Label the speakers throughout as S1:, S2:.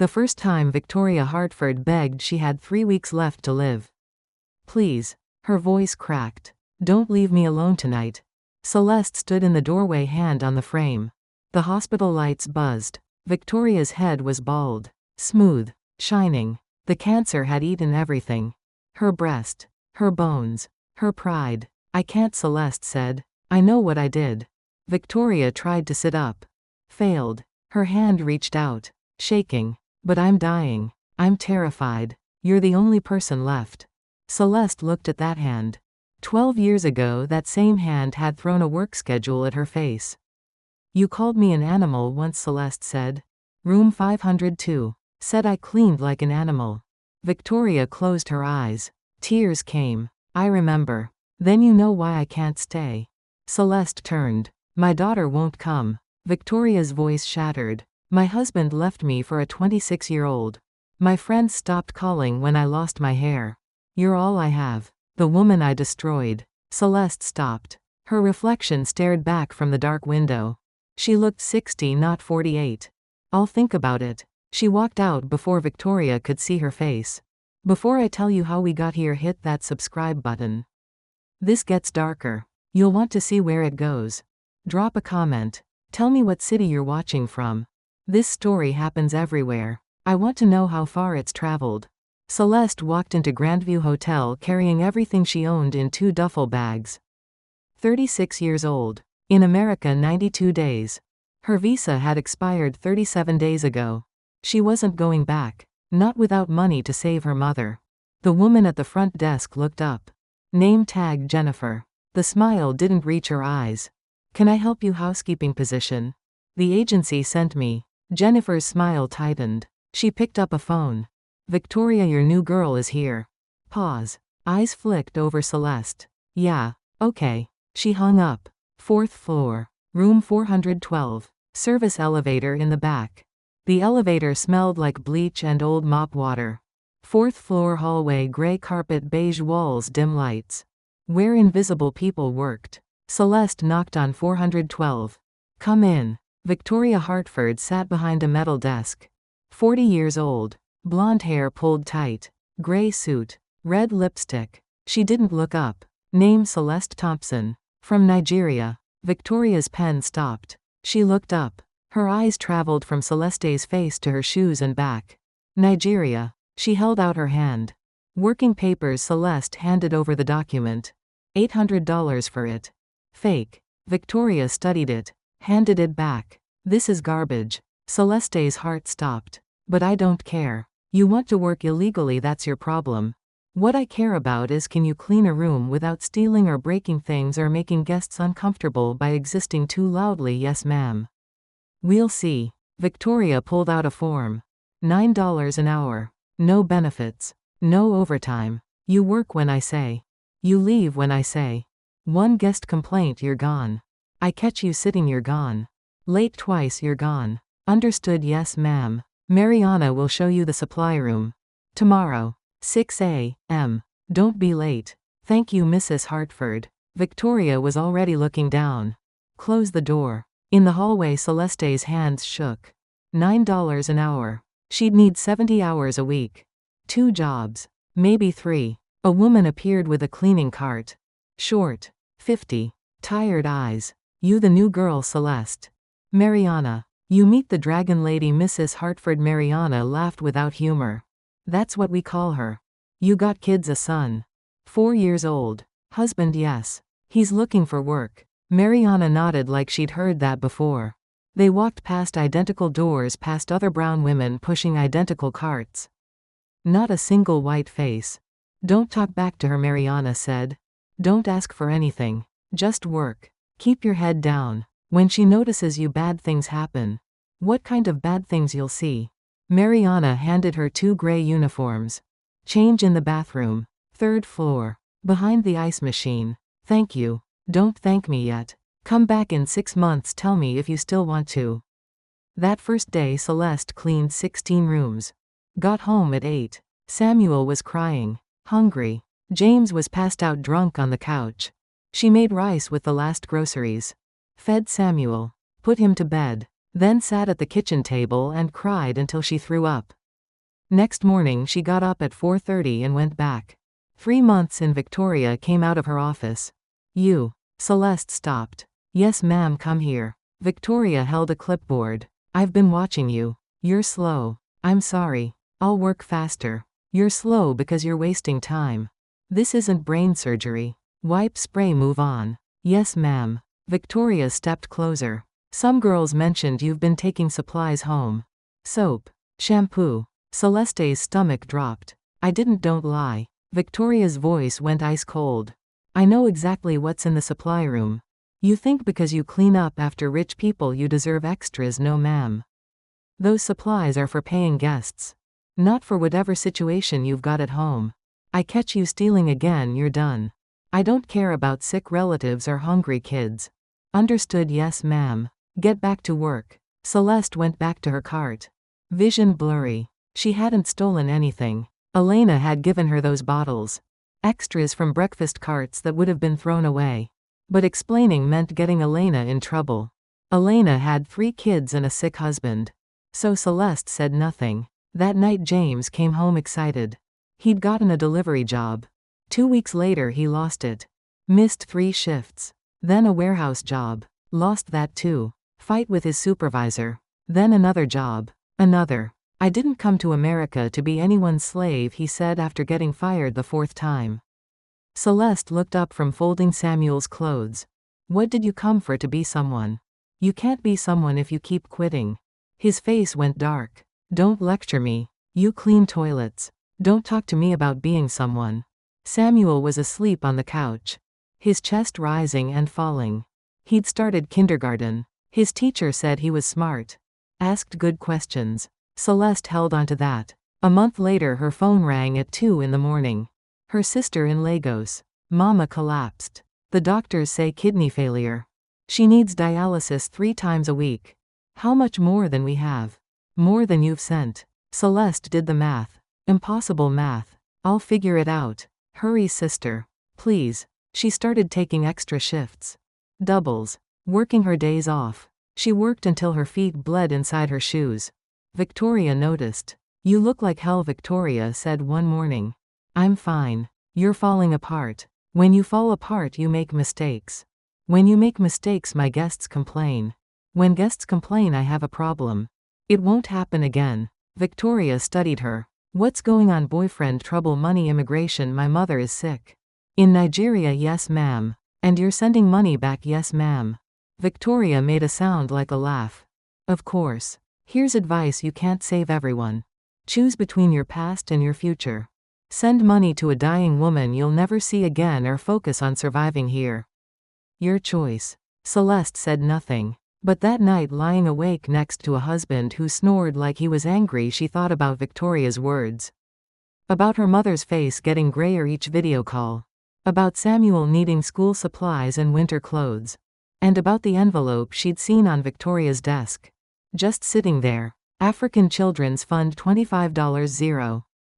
S1: The first time Victoria Hartford begged, she had 3 weeks left to live. Please. Her voice cracked. Don't leave me alone tonight. Celeste stood in the doorway, hand on the frame. The hospital lights buzzed. Victoria's head was bald, smooth, shining. The cancer had eaten everything. Her breast, her bones, her pride. I can't, Celeste said. I know what I did. Victoria tried to sit up. Failed. Her hand reached out, shaking. But I'm dying. I'm terrified. You're the only person left. Celeste looked at that hand. 12 years ago, that same hand had thrown a work schedule at her face. You called me an animal once, Celeste said. Room 502. Said I cleaned like an animal. Victoria closed her eyes. Tears came. I remember. Then you know why I can't stay. Celeste turned. My daughter won't come. Victoria's voice shattered. My husband left me for a 26-year-old. My friends stopped calling when I lost my hair. You're all I have. The woman I destroyed. Celeste stopped. Her reflection stared back from the dark window. She looked 60, not 48. I'll think about it. She walked out before Victoria could see her face. Before I tell you how we got here, hit that subscribe button. This gets darker. You'll want to see where it goes. Drop a comment. Tell me what city you're watching from. This story happens everywhere. I want to know how far it's traveled. Celeste walked into Grandview Hotel carrying everything she owned in 2 duffel bags. 36 years old. In America 92 days. Her visa had expired 37 days ago. She wasn't going back. Not without money to save her mother. The woman at the front desk looked up. Name tag Jennifer. The smile didn't reach her eyes. Can I help you? Housekeeping position. The agency sent me. Jennifer's smile tightened. She picked up a phone. Victoria, your new girl is here. Pause. Eyes flicked over Celeste. Yeah, okay. She hung up. 4th floor. Room 412. Service elevator in the back. The elevator smelled like bleach and old mop water. 4th floor hallway, gray carpet, beige walls, dim lights. Where invisible people worked. Celeste knocked on 412. Come in. Victoria Hartford sat behind a metal desk. 40 years old. Blonde hair pulled tight. Gray suit. Red lipstick. She didn't look up. Name Celeste Thompson. From Nigeria. Victoria's pen stopped. She looked up. Her eyes traveled from Celeste's face to her shoes and back. Nigeria. She held out her hand. Working papers. Celeste handed over the document. $800 for it. Fake. Victoria studied it. Handed it back. This is garbage. Celeste's heart stopped. But I don't care. You want to work illegally, that's your problem. What I care about is, can you clean a room without stealing or breaking things or making guests uncomfortable by existing too loudly? Yes, ma'am. We'll see. Victoria pulled out a form. $9 an hour. No benefits. No overtime. You work when I say. You leave when I say. One guest complaint, you're gone. I catch you sitting, you're gone. Late twice, you're gone. Understood? Yes, ma'am. Mariana will show you the supply room. Tomorrow. 6 a.m. Don't be late. Thank you, Mrs. Hartford. Victoria was already looking down. Close the door. In the hallway, Celeste's hands shook. $9 an hour. She'd need 70 hours a week. 2 jobs. Maybe 3. A woman appeared with a cleaning cart. Short. 50. Tired eyes. You the new girl, Celeste. Mariana. You meet the dragon lady, Mrs. Hartford. Mariana laughed without humor. That's what we call her. You got kids? A son. 4 years old. Husband? Yes. He's looking for work. Mariana nodded like she'd heard that before. They walked past identical doors, past other brown women pushing identical carts. Not a single white face. Don't talk back to her, Mariana said. Don't ask for anything. Just work. Keep your head down. When she notices you, bad things happen. What kind of bad things? You'll see. Mariana handed her 2 gray uniforms. Change in the bathroom. 3rd floor. Behind the ice machine. Thank you. Don't thank me yet. Come back in 6 months, tell me if you still want to. That first day, Celeste cleaned 16 rooms. Got home at 8. Samuel was crying. Hungry. James was passed out drunk on the couch. She made rice with the last groceries. Fed Samuel. Put him to bed. then sat at the kitchen table and cried until she threw up. Next morning she got up at 4:30 and went back. 3 months in Victoria came out of her office. You. Celeste stopped. Yes ma'am, come here. Victoria held a clipboard. I've been watching you. You're slow. I'm sorry. I'll work faster. You're slow because you're wasting time. This isn't brain surgery. Wipe, spray, move on. Yes ma'am. Victoria stepped closer. Some girls mentioned you've been taking supplies home. Soap. Shampoo. Celeste's stomach dropped. I didn't, don't lie. Victoria's voice went ice cold. I know exactly what's in the supply room. You think because you clean up after rich people you deserve extras? No ma'am. Those supplies are for paying guests. Not for whatever situation you've got at home. I catch you stealing again, you're done. I don't care about sick relatives or hungry kids. Understood? Yes ma'am. Get back to work. Celeste went back to her cart. Vision blurry. She hadn't stolen anything. Elena had given her those bottles. Extras from breakfast carts that would have been thrown away. But explaining meant getting Elena in trouble. Elena had 3 kids and a sick husband. So Celeste said nothing. That night James came home excited. He'd gotten a delivery job. 2 weeks later he lost it. Missed 3 shifts. Then a warehouse job. Lost that too. Fight with his supervisor. Then another job. Another. I didn't come to America to be anyone's slave, he said after getting fired the 4th time. Celeste looked up from folding Samuel's clothes. What did you come for? To be someone. You can't be someone if you keep quitting. His face went dark. Don't lecture me. You clean toilets. Don't talk to me about being someone. Samuel was asleep on the couch. His chest rising and falling. He'd started kindergarten. His teacher said he was smart. Asked good questions. Celeste held on to that. A month later her phone rang at 2 in the morning. Her sister in Lagos. Mama collapsed. The doctors say kidney failure. She needs dialysis 3 times a week. How much more than we have? More than you've sent. Celeste did the math. Impossible math. I'll figure it out. Hurry sister. Please. She started taking extra shifts. Doubles. Working her days off. She worked until her feet bled inside her shoes. Victoria noticed. You look like hell, Victoria said one morning. I'm fine. You're falling apart. When you fall apart you make mistakes. When you make mistakes my guests complain. When guests complain I have a problem. It won't happen again. Victoria studied her. What's going on? Boyfriend trouble, money, immigration. My mother is sick. In Nigeria? Yes ma'am. And you're sending money back? Yes ma'am. Victoria made a sound like a laugh. Of course. Here's advice: you can't save everyone. Choose between your past and your future. Send money to a dying woman you'll never see again or focus on surviving here. Your choice. Celeste said nothing. But that night, lying awake next to a husband who snored like he was angry, she thought about Victoria's words. About her mother's face getting grayer each video call. About Samuel needing school supplies and winter clothes. And about the envelope she'd seen on Victoria's desk. Just sitting there. African Children's Fund $25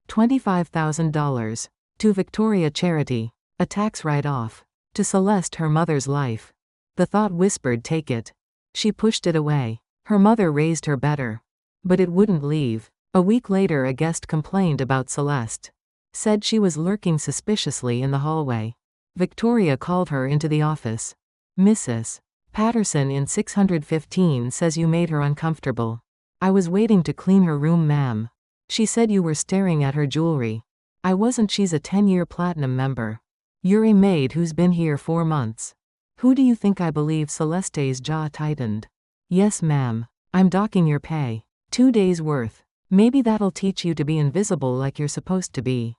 S1: $25,000. To Victoria charity. A tax write-off. To Celeste her mother's life. The thought whispered, take it. She pushed it away. Her mother raised her better. But it wouldn't leave. A week later a guest complained about Celeste. Said she was lurking suspiciously in the hallway. Victoria called her into the office. Mrs. Patterson in 615 says you made her uncomfortable. I was waiting to clean her room, ma'am. She said you were staring at her jewelry. I wasn't. She's a 10-year platinum member. You're a maid who's been here 4 months. Who do you think I believe? Celeste's jaw tightened. Yes ma'am. I'm docking your pay. 2 days worth. Maybe that'll teach you to be invisible like you're supposed to be.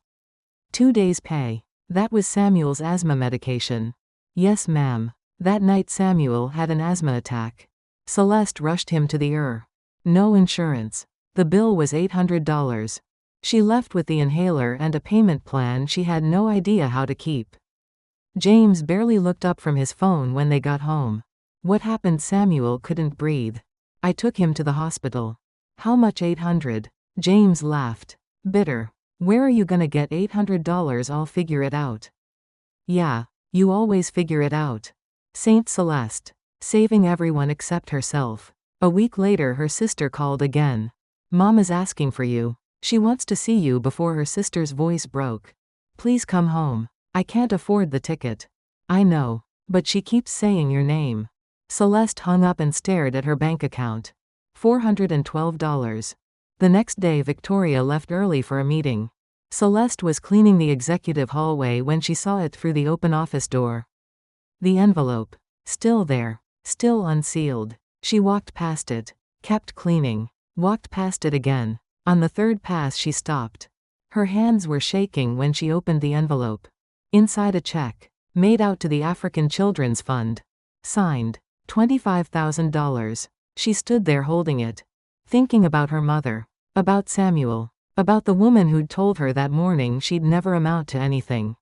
S1: 2 days pay. That was Samuel's asthma medication. Yes ma'am. That night Samuel had an asthma attack. Celeste rushed him to the ER. No insurance. The bill was $800. She left with the inhaler and a payment plan she had no idea how to keep. James barely looked up from his phone when they got home. What happened? Samuel couldn't breathe. I took him to the hospital. How much? $800. James laughed. Bitter. Where are you gonna get $800? I'll figure it out. Yeah, you always figure it out. Saint Celeste. Saving everyone except herself. A week later her sister called again. Mom is asking for you. She wants to see you before her sister's voice broke. Please come home. I can't afford the ticket. I know. But she keeps saying your name. Celeste hung up and stared at her bank account. $412. The next day Victoria left early for a meeting. Celeste was cleaning the executive hallway when she saw it through the open office door. The envelope. Still there. Still unsealed. She walked past it. Kept cleaning. Walked past it again. On the third pass she stopped. Her hands were shaking when she opened the envelope. Inside a check. Made out to the African Children's Fund. Signed. $25,000. She stood there holding it. Thinking about her mother. About Samuel. About the woman who'd told her that morning she'd never amount to anything.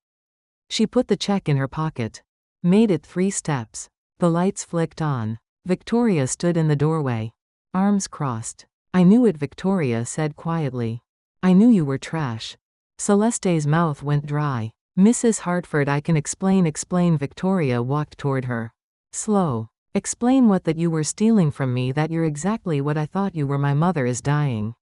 S1: She put the check in her pocket. Made it 3 steps. The lights flicked on. Victoria stood in the doorway. Arms crossed. I knew it, Victoria said quietly. I knew you were trash. Celeste's mouth went dry. Mrs. Hartford, I can explain. Victoria walked toward her. Slow. Explain what? That you were stealing from me, that you're exactly what I thought you were. My mother is dying.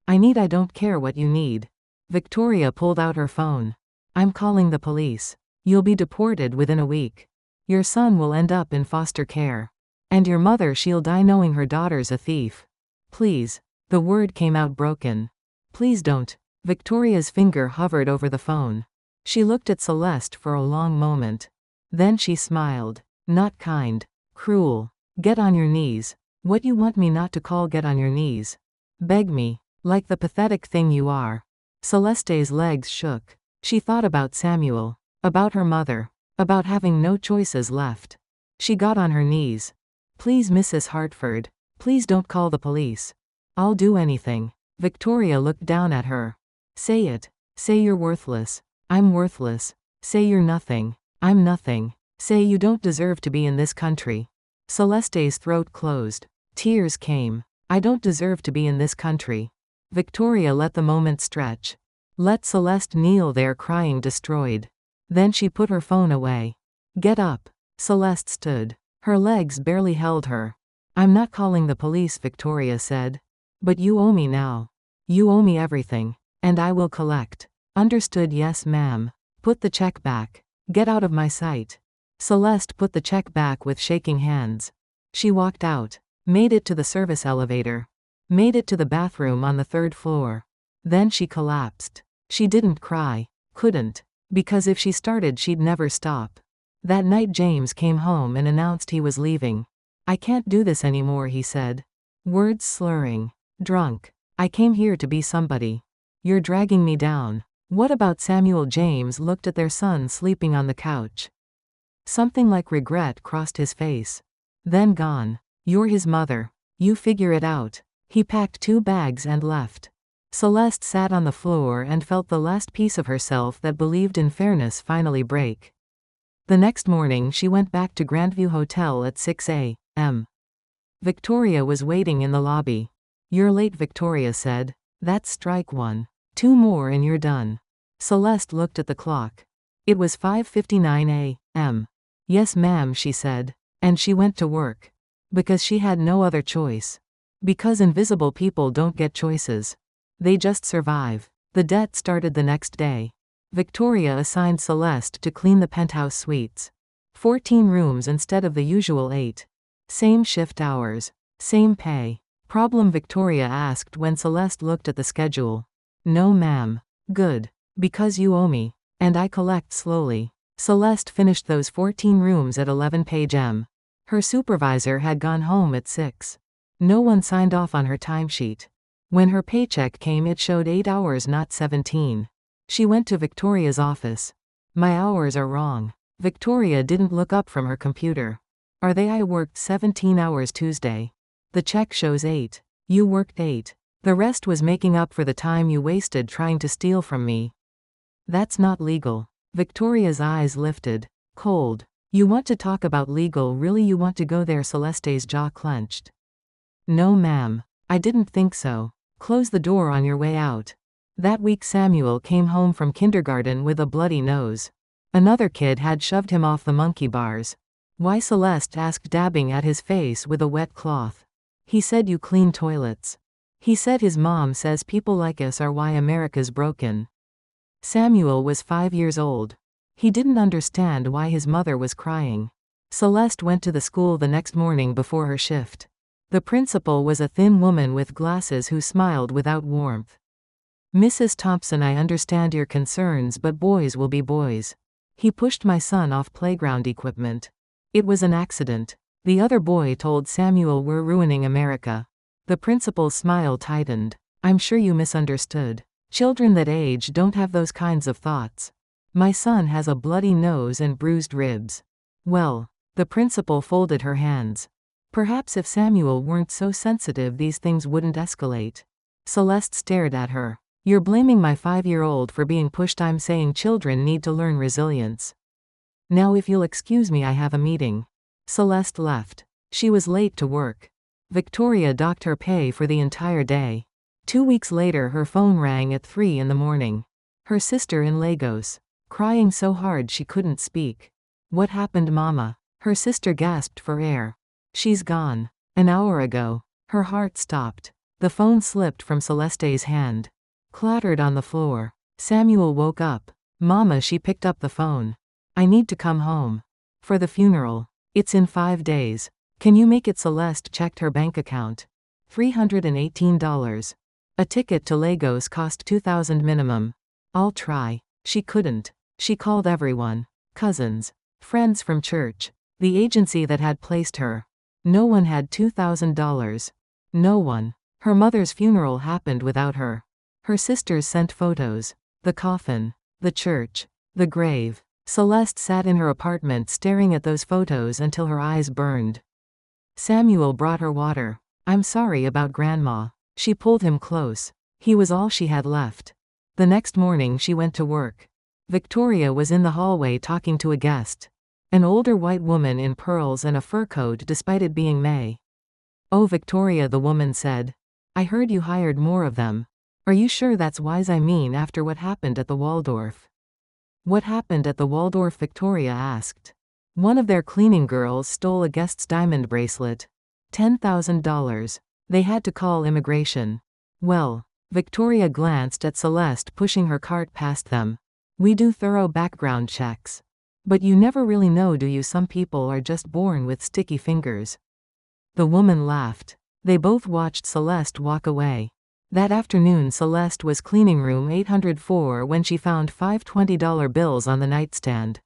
S1: I don't care what you need. Victoria pulled out her phone. I'm calling the police. You'll be deported within a week. Your son will end up in foster care. And your mother, she'll die knowing her daughter's a thief. Please. The word came out broken. Please don't. Victoria's finger hovered over the phone. She looked at Celeste for a long moment. Then she smiled. Not kind. Cruel. Get on your knees. What you want me not to call get on your knees? Beg me. Like the pathetic thing you are. Celeste's legs shook. She thought about Samuel. About her mother. About having no choices left. She got on her knees. Please, Mrs. Hartford. Please don't call the police. I'll do anything. Victoria looked down at her. Say it. Say you're worthless. I'm worthless. Say you're nothing. I'm nothing. Say you don't deserve to be in this country. Celeste's throat closed. Tears came. I don't deserve to be in this country. Victoria let the moment stretch. Let Celeste kneel there crying, destroyed. Then she put her phone away. Get up. Celeste stood. Her legs barely held her. I'm not calling the police, Victoria said. But you owe me now. You owe me everything. And I will collect. Understood? Yes, ma'am. Put the check back. Get out of my sight. Celeste put the check back with shaking hands. She walked out. Made it to the service elevator. Made it to the bathroom on the 3rd floor. Then she collapsed. She didn't cry. Couldn't. Because if she started she'd never stop. That night James came home and announced he was leaving. I can't do this anymore, he said. Words slurring. Drunk. I came here to be somebody. You're dragging me down. What about Samuel? James looked at their son sleeping on the couch. Something like regret crossed his face. Then gone. You're his mother. You figure it out. He packed 2 bags and left. Celeste sat on the floor and felt the last piece of herself that believed in fairness finally break. The next morning she went back to Grandview Hotel at 6 a.m. Victoria was waiting in the lobby. You're late, Victoria said. That's strike 1. 2 more and you're done. Celeste looked at the clock. It was 5:59 a.m. Yes, ma'am, she said. And she went to work. Because she had no other choice. Because invisible people don't get choices. They just survive. The debt started the next day. Victoria assigned Celeste to clean the penthouse suites. 14 rooms instead of the usual 8. Same shift hours. Same pay. Problem? Victoria asked when Celeste looked at the schedule. No, ma'am. Good. Because you owe me. And I collect slowly. Celeste finished those 14 rooms at 11 p.m. Her supervisor had gone home at 6. No one signed off on her timesheet. When her paycheck came it showed 8 hours, not 17. She went to Victoria's office. My hours are wrong. Victoria didn't look up from her computer. Are they? I worked 17 hours Tuesday. The check shows 8. You worked 8. The rest was making up for the time you wasted trying to steal from me. That's not legal. Victoria's eyes lifted. Cold. You want to talk about legal? Really, you want to go there? Celeste's jaw clenched. No, ma'am. I didn't think so. Close the door on your way out. That week Samuel came home from kindergarten with a bloody nose. Another kid had shoved him off the monkey bars. Why? Celeste asked, dabbing at his face with a wet cloth. He said you clean toilets. He said his mom says people like us are why America's broken. Samuel was 5 years old. He didn't understand why his mother was crying. Celeste went to the school the next morning before her shift. The principal was a thin woman with glasses who smiled without warmth. Mrs. Thompson, I understand your concerns, but boys will be boys. He pushed my son off playground equipment. It was an accident. The other boy told Samuel we're ruining America. The principal's smile tightened. I'm sure you misunderstood. Children that age don't have those kinds of thoughts. My son has a bloody nose and bruised ribs. Well, the principal folded her hands. Perhaps if Samuel weren't so sensitive these things wouldn't escalate. Celeste stared at her. You're blaming my 5-year-old for being pushed. I'm saying children need to learn resilience. Now if you'll excuse me, I have a meeting. Celeste left. She was late to work. Victoria docked her pay for the entire day. 2 weeks later her phone rang at 3 in the morning. Her sister in Lagos. Crying so hard she couldn't speak. What happened, Mama? Her sister gasped for air. She's gone. An hour ago. Her heart stopped. The phone slipped from Celeste's hand. Clattered on the floor. Samuel woke up. Mama, she picked up the phone. I need to come home. For the funeral. It's in 5 days. Can you make it? Celeste checked her bank account. $318. A ticket to Lagos cost $2,000 minimum. I'll try. She couldn't. She called everyone. Cousins. Friends from church. The agency that had placed her. No one had $2,000. No one. Her mother's funeral happened without her. Her sisters sent photos. The coffin. The church. The grave. Celeste sat in her apartment staring at those photos until her eyes burned. Samuel brought her water. I'm sorry about Grandma. She pulled him close. He was all she had left. The next morning she went to work. Victoria was in the hallway talking to a guest. An older white woman in pearls and a fur coat despite it being May. Oh, Victoria, the woman said. I heard you hired more of them. Are you sure that's wise? I mean, after what happened at the Waldorf. What happened at the Waldorf? Victoria asked. One of their cleaning girls stole a guest's diamond bracelet. $10,000. They had to call immigration. Well, Victoria glanced at Celeste pushing her cart past them. We do thorough background checks. But you never really know, do you? Some people are just born with sticky fingers. The woman laughed. They both watched Celeste walk away. That afternoon Celeste was cleaning room 804 when she found 5 $20 bills on the nightstand.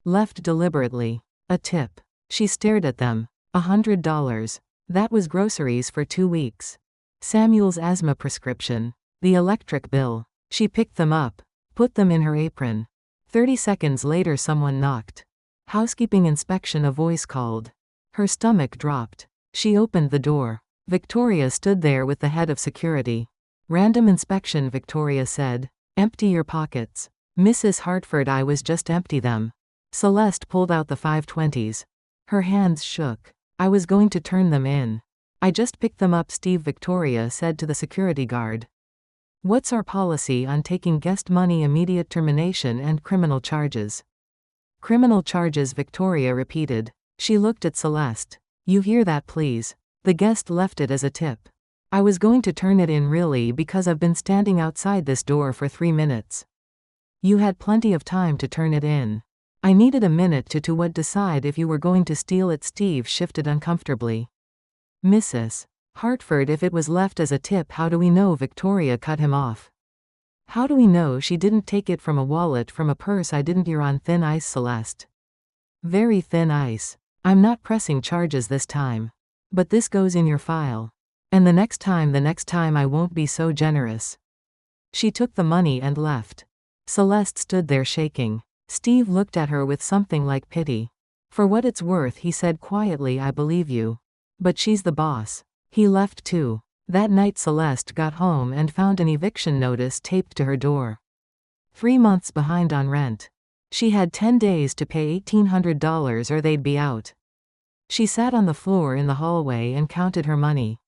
S1: Left deliberately. A tip. She stared at them. $100. That was groceries for 2 weeks. Samuel's asthma prescription. The electric bill. She picked them up. Put them in her apron. 30 seconds later someone knocked. Housekeeping inspection, a voice called. Her stomach dropped. She opened the door. Victoria stood there with the head of security. Random inspection, Victoria said. Empty your pockets. Mrs. Hartford, I was just empty them. Celeste pulled out the 520s. Her hands shook. I was going to turn them in. I just picked them up, Steve, Victoria said to the security guard. What's our policy on taking guest money? Immediate termination and criminal charges. Criminal charges, Victoria repeated. She looked at Celeste. You hear that, please? The guest left it as a tip. I was going to turn it in really because I've been standing outside this door for 3 minutes. You had plenty of time to turn it in. I needed a minute to what decide if you were going to steal it. Steve shifted uncomfortably. Mrs. Hartford, if it was left as a tip, how do we know? Victoria cut him off. How do we know she didn't take it from a wallet, from a purse? I didn't. You're on thin ice, Celeste. Very thin ice. I'm not pressing charges this time. But this goes in your file. And the next time I won't be so generous. She took the money and left. Celeste stood there shaking. Steve looked at her with something like pity. For what it's worth, he said quietly, I believe you. But she's the boss. He left too. That night Celeste got home and found an eviction notice taped to her door. 3 months behind on rent. She had 10 days to pay $1,800 or they'd be out. She sat on the floor in the hallway and counted her money.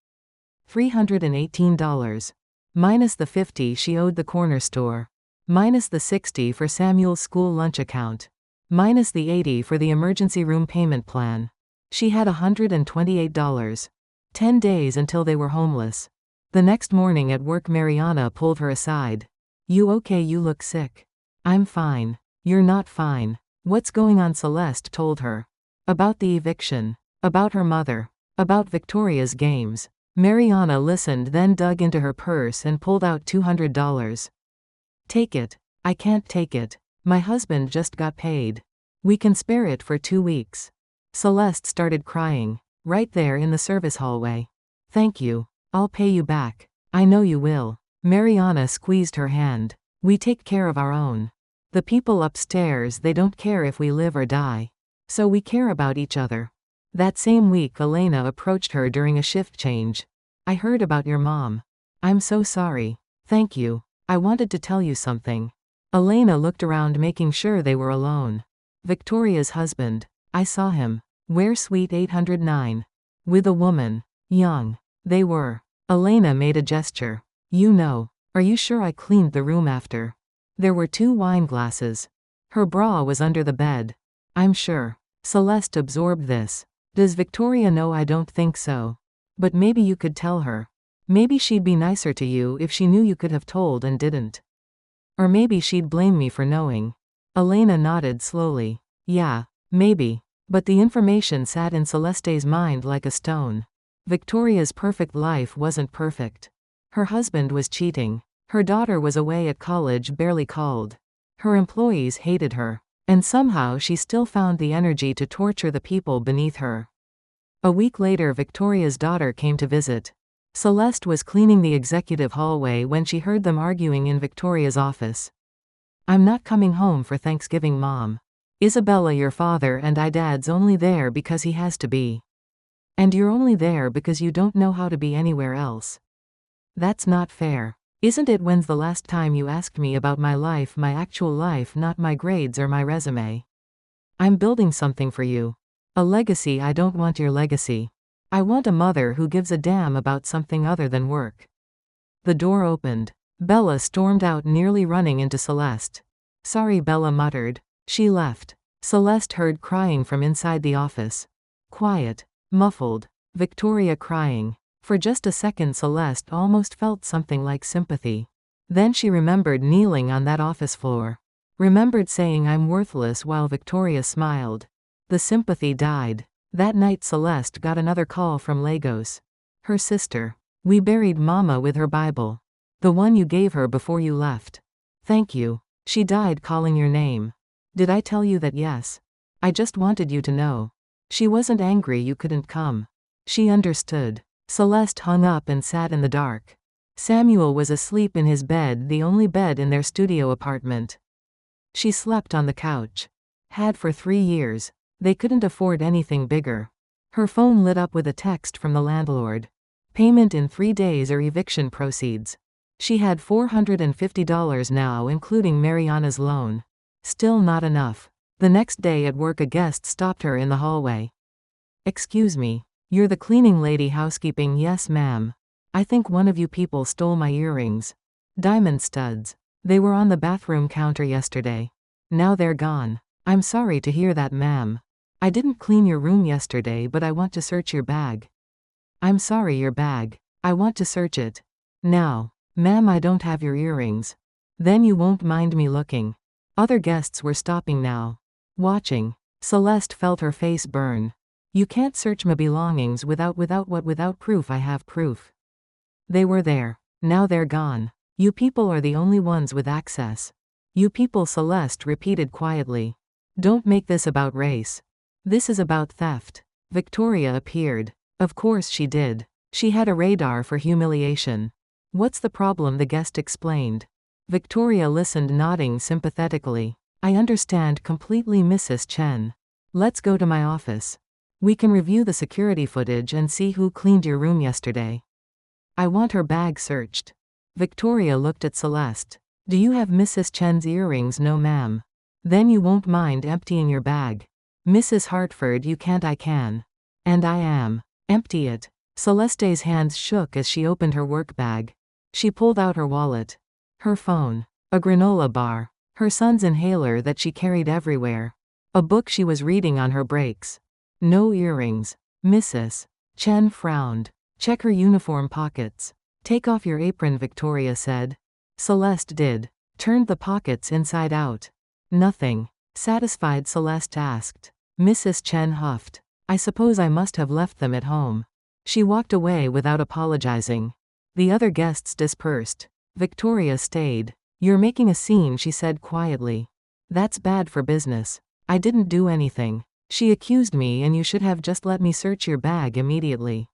S1: $318. Minus the $50 she owed the corner store. Minus the $60 for Samuel's school lunch account. Minus the $80 for the emergency room payment plan. She had $128. 10 days until they were homeless. The next morning at work, Mariana pulled her aside. You okay? You look sick. I'm fine. You're not fine. What's going on? Celeste told her. About the eviction. About her mother. About Victoria's games. Mariana listened, then dug into her purse and pulled out $200. Take it. I can't take it. My husband just got paid. We can spare it for 2 weeks. Celeste started crying. Right there in the service hallway. Thank you. I'll pay you back. I know you will. Mariana squeezed her hand. We take care of our own. The people upstairs, they don't care if we live or die. So we care about each other. That same week, Elena approached her during a shift change. I heard about your mom. I'm so sorry. Thank you. I wanted to tell you something. Elena looked around, making sure they were alone. Victoria's husband. I saw him. Where? Suite 809. With a woman. Young. They were. Elena made a gesture. You know. Are you sure? I cleaned the room after. There were 2 wine glasses. Her bra was under the bed. I'm sure. Celeste absorbed this. Does Victoria know? I don't think so. But maybe you could tell her. Maybe she'd be nicer to you if she knew you could have told and didn't. Or maybe she'd blame me for knowing. Elena nodded slowly. Yeah, maybe. But the information sat in Celeste's mind like a stone. Victoria's perfect life wasn't perfect. Her husband was cheating. Her daughter was away at college, barely called. Her employees hated her. And somehow she still found the energy to torture the people beneath her. A week later, Victoria's daughter came to visit. Celeste was cleaning the executive hallway when she heard them arguing in Victoria's office. I'm not coming home for Thanksgiving, Mom. Isabella, your father, and Dad's only there because he has to be. And you're only there because you don't know how to be anywhere else. That's not fair. Isn't it? When's the last time you asked me about my life, my actual life, not my grades or my resume? I'm building something for you. A legacy. I don't want your legacy. I want a mother who gives a damn about something other than work. The door opened. Bella stormed out, nearly running into Celeste. Sorry, Bella muttered. She left. Celeste heard crying from inside the office. Quiet. Muffled. Victoria crying. For just a second Celeste almost felt something like sympathy. Then she remembered kneeling on that office floor. Remembered saying I'm worthless while Victoria smiled. The sympathy died. That night Celeste got another call from Lagos. Her sister. We buried Mama with her Bible. The one you gave her before you left. Thank you. She died calling your name. Did I tell you that? Yes. I just wanted you to know. She wasn't angry you couldn't come. She understood. Celeste hung up and sat in the dark. Samuel was asleep in his bed, the only bed in their studio apartment. She slept on the couch. Had for 3 years. They couldn't afford anything bigger. Her phone lit up with a text from the landlord. Payment in 3 days or eviction proceeds. She had $450 now, including Mariana's loan. Still not enough. The next day at work, a guest stopped her in the hallway. Excuse me. You're the cleaning lady? Housekeeping? Yes, ma'am. I think one of you people stole my earrings. Diamond studs. They were on the bathroom counter yesterday. Now they're gone. I'm sorry to hear that, ma'am. I didn't clean your room yesterday, but I want to search your bag. I'm sorry, your bag. I want to search it. Now. Ma'am, I don't have your earrings. Then you won't mind me looking. Other guests were stopping now. Watching. Celeste felt her face burn. You can't search my belongings without proof. I have proof. They were there. Now they're gone. You people are the only ones with access. You people, Celeste repeated quietly. Don't make this about race. This is about theft. Victoria appeared. Of course she did. She had a radar for humiliation. What's the problem? The guest explained. Victoria listened, nodding sympathetically. I understand completely, Mrs. Chen. Let's go to my office. We can review the security footage and see who cleaned your room yesterday. I want her bag searched. Victoria looked at Celeste. Do you have Mrs. Chen's earrings? No, ma'am. Then you won't mind emptying your bag. Mrs. Hartford, you can't. I can. And I am. Empty it. Celeste's hands shook as she opened her work bag. She pulled out her wallet. Her phone. A granola bar. Her son's inhaler that she carried everywhere. A book she was reading on her breaks. No earrings. Mrs. Chen frowned. Check her uniform pockets. Take off your apron, Victoria said. Celeste did. Turned the pockets inside out. Nothing. Satisfied, Celeste asked. Mrs. Chen huffed. I suppose I must have left them at home. She walked away without apologizing. The other guests dispersed. Victoria stayed. You're making a scene, she said quietly. That's bad for business. I didn't do anything. She accused me and you should have just let me search your bag immediately.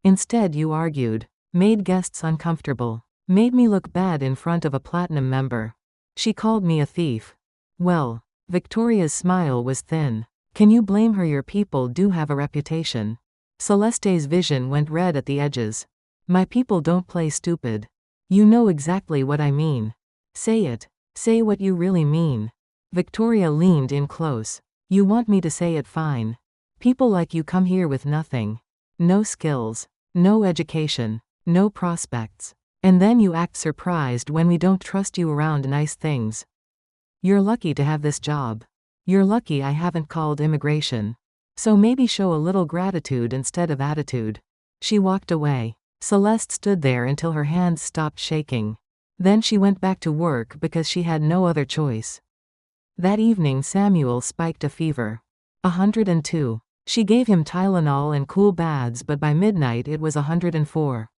S1: Instead you argued. Made guests uncomfortable. Made me look bad in front of a platinum member. She called me a thief. Well, Victoria's smile was thin. Can you blame her? Your people do have a reputation. Celeste's vision went red at the edges. My people don't play stupid. You know exactly what I mean. Say it. Say what you really mean. Victoria leaned in close. You want me to say it? Fine. People like you come here with nothing. No skills. No education. No prospects. And then you act surprised when we don't trust you around nice things. You're lucky to have this job. You're lucky I haven't called immigration. So maybe show a little gratitude instead of attitude. She walked away. Celeste stood there until her hands stopped shaking. Then she went back to work because she had no other choice. That evening Samuel spiked a fever. 102. She gave him Tylenol and cool baths, but by midnight it was 104.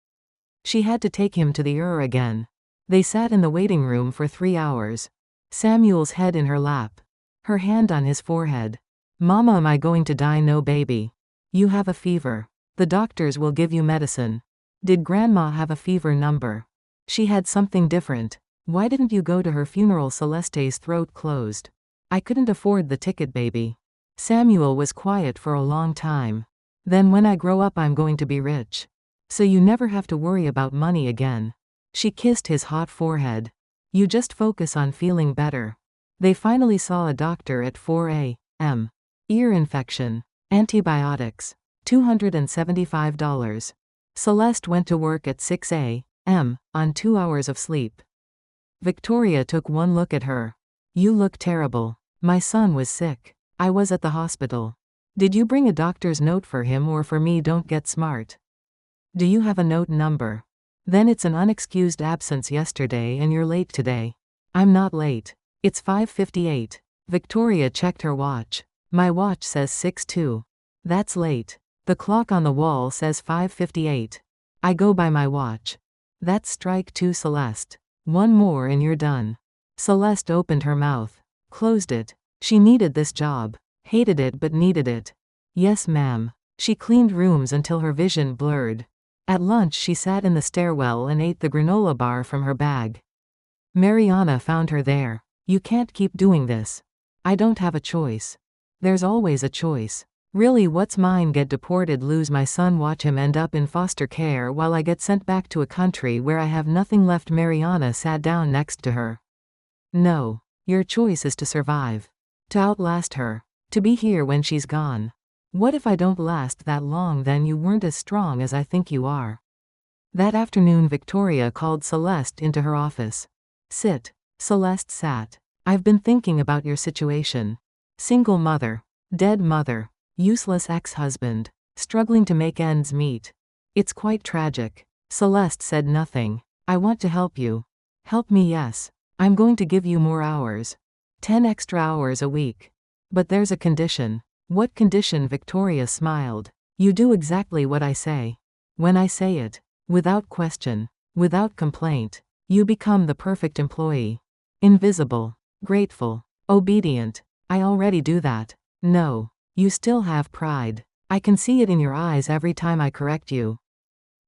S1: She had to take him to the again. They sat in the waiting room for 3 hours. Samuel's head in her lap. Her hand on his forehead. Mama, am I going to die? No, baby. You have a fever. The doctors will give you medicine. Did Grandma have a fever number? She had something different. Why didn't you go to her funeral? Celeste's throat closed. I couldn't afford the ticket, baby. Samuel was quiet for a long time. Then when I grow up I'm going to be rich. So you never have to worry about money again. She kissed his hot forehead. You just focus on feeling better. They finally saw a doctor at 4 a.m. Ear infection. Antibiotics. $275. Celeste went to work at 6 a.m. on 2 hours of sleep. Victoria took one look at her. You look terrible. My son was sick. I was at the hospital. Did you bring a doctor's note for him or for me? Don't get smart. Do you have a note number? Then it's an unexcused absence yesterday and you're late today. I'm not late. It's 5:58. Victoria checked her watch. My watch says 6:02. That's late. The clock on the wall says 5:58. I go by my watch. That's strike 2, Celeste. One more and you're done. Celeste opened her mouth. Closed it. She needed this job. Hated it but needed it. Yes, ma'am. She cleaned rooms until her vision blurred. At lunch she sat in the stairwell and ate the granola bar from her bag. Mariana found her there. You can't keep doing this. I don't have a choice. There's always a choice. Really, what's mine? Get deported, lose my son, watch him end up in foster care while I get sent back to a country where I have nothing left. Mariana sat down next to her. No. Your choice is to survive. To outlast her. To be here when she's gone. What if I don't last that long? Then you weren't as strong as I think you are. That afternoon Victoria called Celeste into her office. Sit. Celeste sat. I've been thinking about your situation. Single mother. Dead mother. Useless ex-husband. Struggling to make ends meet. It's quite tragic. Celeste said nothing. I want to help you. Help me, yes. I'm going to give you more hours. 10 extra hours a week. But there's a condition. What condition? Victoria smiled. You do exactly what I say. When I say it. Without question. Without complaint. You become the perfect employee. Invisible. Grateful. Obedient. I already do that. No. You still have pride. I can see it in your eyes every time I correct you.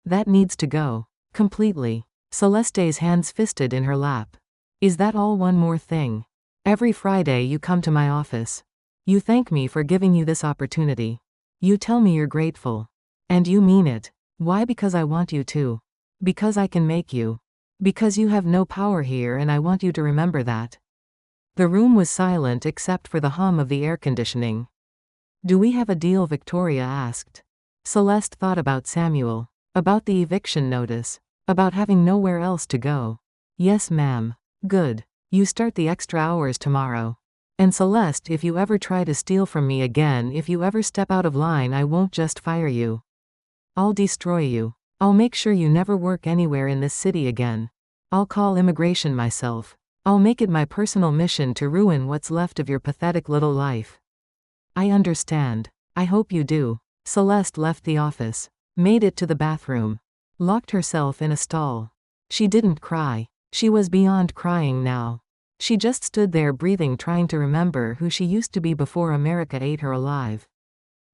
S1: That needs to go. Completely. Celeste's hands fisted in her lap. Is that all? One more thing. Every Friday you come to my office. You thank me for giving you this opportunity. You tell me you're grateful. And you mean it. Why? Because I want you to. Because I can make you. Because you have no power here and I want you to remember that. The room was silent except for the hum of the air conditioning. Do we have a deal? Victoria asked. Celeste thought about Samuel. About the eviction notice. About having nowhere else to go. Yes, ma'am. Good. You start the extra hours tomorrow. And Celeste, if you ever try to steal from me again, if you ever step out of line, I won't just fire you. I'll destroy you. I'll make sure you never work anywhere in this city again. I'll call immigration myself. I'll make it my personal mission to ruin what's left of your pathetic little life. I understand. I hope you do. Celeste left the office, made it to the bathroom, locked herself in a stall. She didn't cry. She was beyond crying now. She just stood there breathing, trying to remember who she used to be before America ate her alive.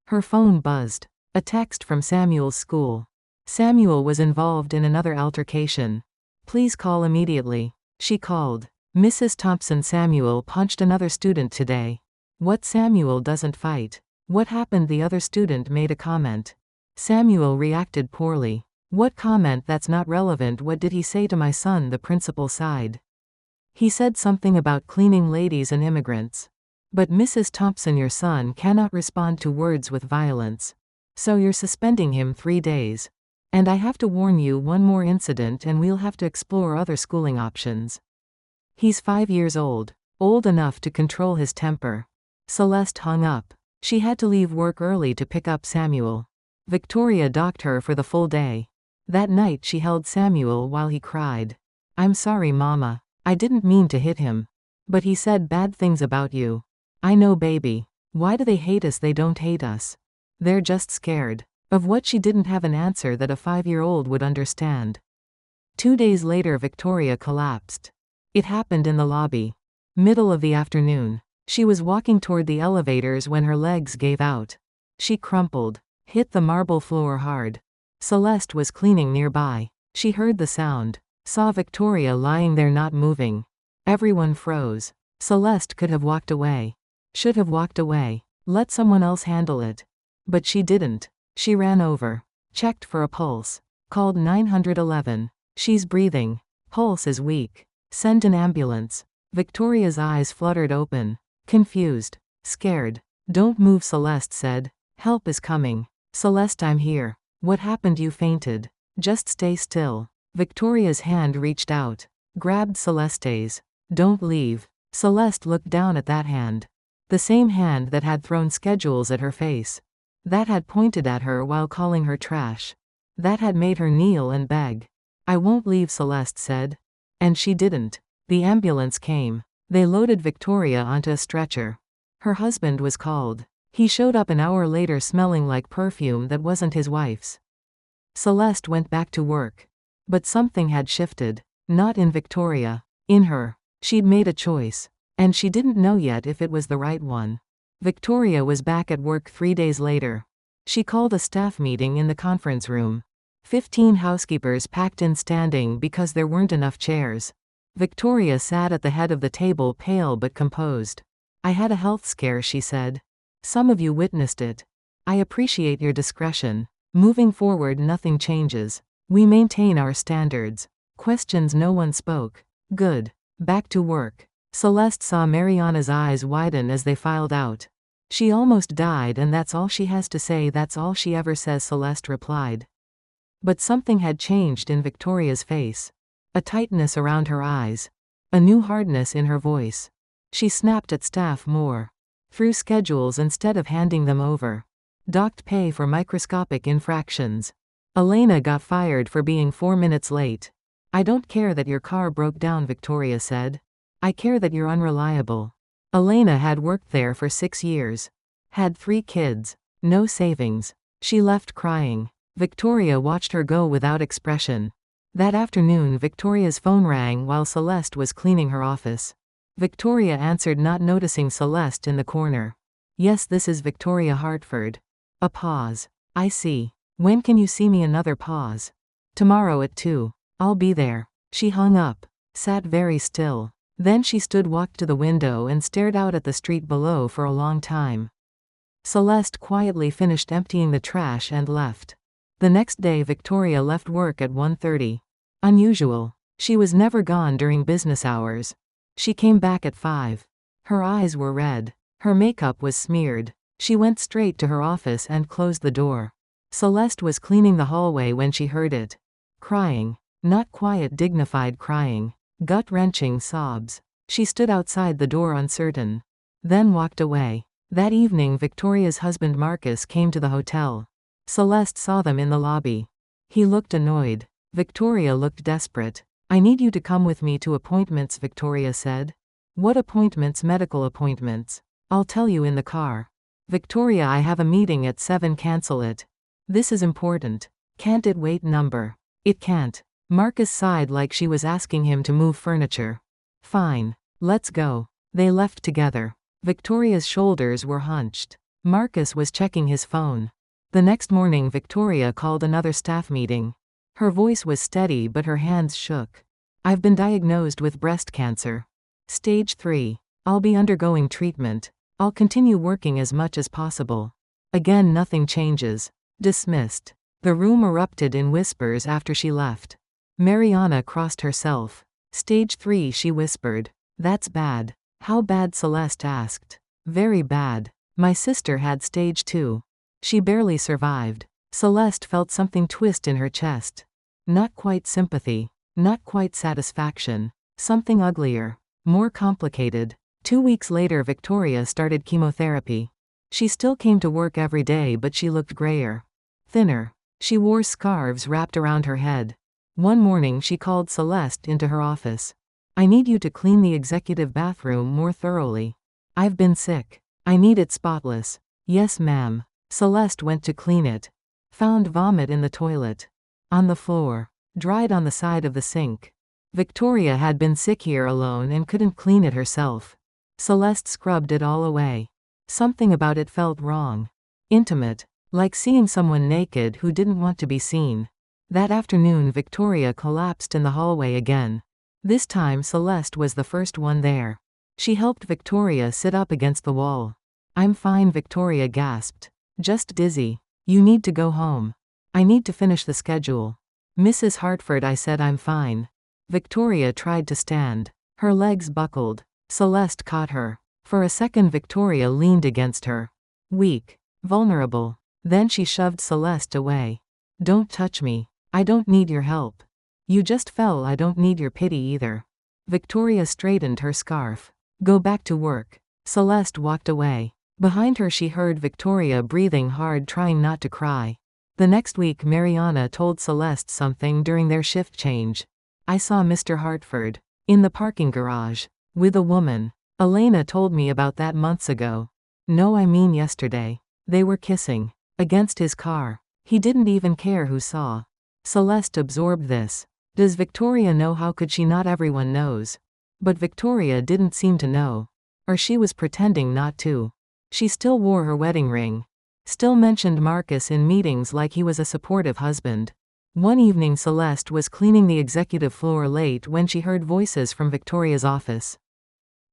S1: Her phone buzzed. A text from Samuel's school. Samuel was involved in another altercation. Please call immediately. She called. Mrs. Thompson, Samuel punched another student today. What? Samuel doesn't fight. What happened? The other student made a comment. Samuel reacted poorly. What comment? That's not relevant. What did he say to my son? The principal sighed. He said something about cleaning ladies and immigrants. But Mrs. Thompson, your son cannot respond to words with violence. So you're suspending him 3 days. And I have to warn you, one more incident and we'll have to explore other schooling options. He's 5 years old enough to control his temper. Celeste hung up. She had to leave work early to pick up Samuel. Victoria docked her for the full day. That night she held Samuel while he cried. I'm sorry, Mama. I didn't mean to hit him. But he said bad things about you. I know, baby. Why do they hate us? They don't hate us. They're just scared. Of what? She didn't have an answer that a 5-year-old would understand. 2 days later Victoria collapsed. It happened in the lobby. Middle of the afternoon. She was walking toward the elevators when her legs gave out. She crumpled, hit the marble floor hard. Celeste was cleaning nearby. She heard the sound, saw Victoria lying there not moving. Everyone froze. Celeste could have walked away. Should have walked away. Let someone else handle it. But she didn't. She ran over. Checked for a pulse. Called 911. She's breathing. Pulse is weak. Send an ambulance. Victoria's eyes fluttered open. Confused. Scared. Don't move, Celeste said. Help is coming. Celeste, I'm here. What happened? You fainted. Just stay still. Victoria's hand reached out. Grabbed Celeste's. Don't leave. Celeste looked down at that hand. The same hand that had thrown schedules at her face. That had pointed at her while calling her trash. That had made her kneel and beg. I won't leave, Celeste said. And she didn't. The ambulance came. They loaded Victoria onto a stretcher. Her husband was called. He showed up an hour later smelling like perfume that wasn't his wife's. Celeste went back to work. But something had shifted. Not in Victoria. In her. She'd made a choice. And she didn't know yet if it was the right one. Victoria was back at work 3 days later. She called a staff meeting in the conference room. 15 housekeepers packed in, standing because there weren't enough chairs. Victoria sat at the head of the table, pale but composed. I had a health scare, she said. Some of you witnessed it. I appreciate your discretion. Moving forward, nothing changes. We maintain our standards. Questions? No one spoke. Good. Back to work. Celeste saw Mariana's eyes widen as they filed out. She almost died, and that's all she has to say. That's all she ever says, Celeste replied. But something had changed in Victoria's face. A tightness around her eyes. A new hardness in her voice. She snapped at staff more. Threw schedules instead of handing them over. Docked pay for microscopic infractions. Elena got fired for being 4 minutes late. I don't care that your car broke down, Victoria said. I care that you're unreliable. Elena had worked there for 6 years. Had 3 kids. No savings. She left crying. Victoria watched her go without expression. That afternoon Victoria's phone rang while Celeste was cleaning her office. Victoria answered, not noticing Celeste in the corner. Yes, this is Victoria Hartford. A pause. I see. When can you see me? Another pause. Tomorrow at 2. I'll be there. She hung up. Sat very still. Then she stood, walked to the window and stared out at the street below for a long time. Celeste quietly finished emptying the trash and left. The next day Victoria left work at 1:30. Unusual. She was never gone during business hours. She came back at 5. Her eyes were red. Her makeup was smeared. She went straight to her office and closed the door. Celeste was cleaning the hallway when she heard it. Crying. Not quiet, dignified crying. Gut-wrenching sobs. She stood outside the door uncertain. Then walked away. That evening Victoria's husband Marcus came to the hotel. Celeste saw them in the lobby. He looked annoyed. Victoria looked desperate. "I need you to come with me to appointments," Victoria said. "What appointments?" "Medical appointments. I'll tell you in the car." "Victoria, I have a meeting at 7. Cancel it. This is important." "Can't it wait?" "Number. It can't." Marcus sighed like she was asking him to move furniture. "Fine. Let's go." They left together. Victoria's shoulders were hunched. Marcus was checking his phone. The next morning Victoria called another staff meeting. Her voice was steady but her hands shook. "I've been diagnosed with breast cancer. Stage 3. I'll be undergoing treatment. I'll continue working as much as possible." Again nothing changes. Dismissed. The room erupted in whispers after she left. Mariana crossed herself. "Stage 3, she whispered. "That's bad." "How bad?" Celeste asked. "Very bad. My sister had stage 2. She barely survived." Celeste felt something twist in her chest. Not quite sympathy. Not quite satisfaction. Something uglier. More complicated. 2 weeks later Victoria started chemotherapy. She still came to work every day but she looked grayer. Thinner. She wore scarves wrapped around her head. One morning she called Celeste into her office. "I need you to clean the executive bathroom more thoroughly. I've been sick. I need it spotless." "Yes, ma'am." Celeste went to clean it. Found vomit in the toilet. On the floor. Dried on the side of the sink. Victoria had been sick here alone and couldn't clean it herself. Celeste scrubbed it all away. Something about it felt wrong. Intimate. Like seeing someone naked who didn't want to be seen. That afternoon Victoria collapsed in the hallway again. This time Celeste was the first one there. She helped Victoria sit up against the wall. "I'm fine," Victoria gasped. "Just dizzy. You need to go home. I need to finish the schedule." "Mrs. Hartford," I said, "I'm fine." Victoria tried to stand. Her legs buckled. Celeste caught her. For a second Victoria leaned against her. Weak. Vulnerable. Then she shoved Celeste away. "Don't touch me. I don't need your help. You just fell. I don't need your pity either." Victoria straightened her scarf. "Go back to work." Celeste walked away. Behind her she heard Victoria breathing hard, trying not to cry. The next week Mariana told Celeste something during their shift change. "I saw Mr. Hartford. In the parking garage. With a woman. Elena told me about that months ago." "No, I mean yesterday. They were kissing. Against his car. He didn't even care who saw." Celeste absorbed this. Does Victoria know? How could she not? Everyone knows. But Victoria didn't seem to know. Or she was pretending not to. She still wore her wedding ring. Still mentioned Marcus in meetings like he was a supportive husband. One evening Celeste was cleaning the executive floor late when she heard voices from Victoria's office.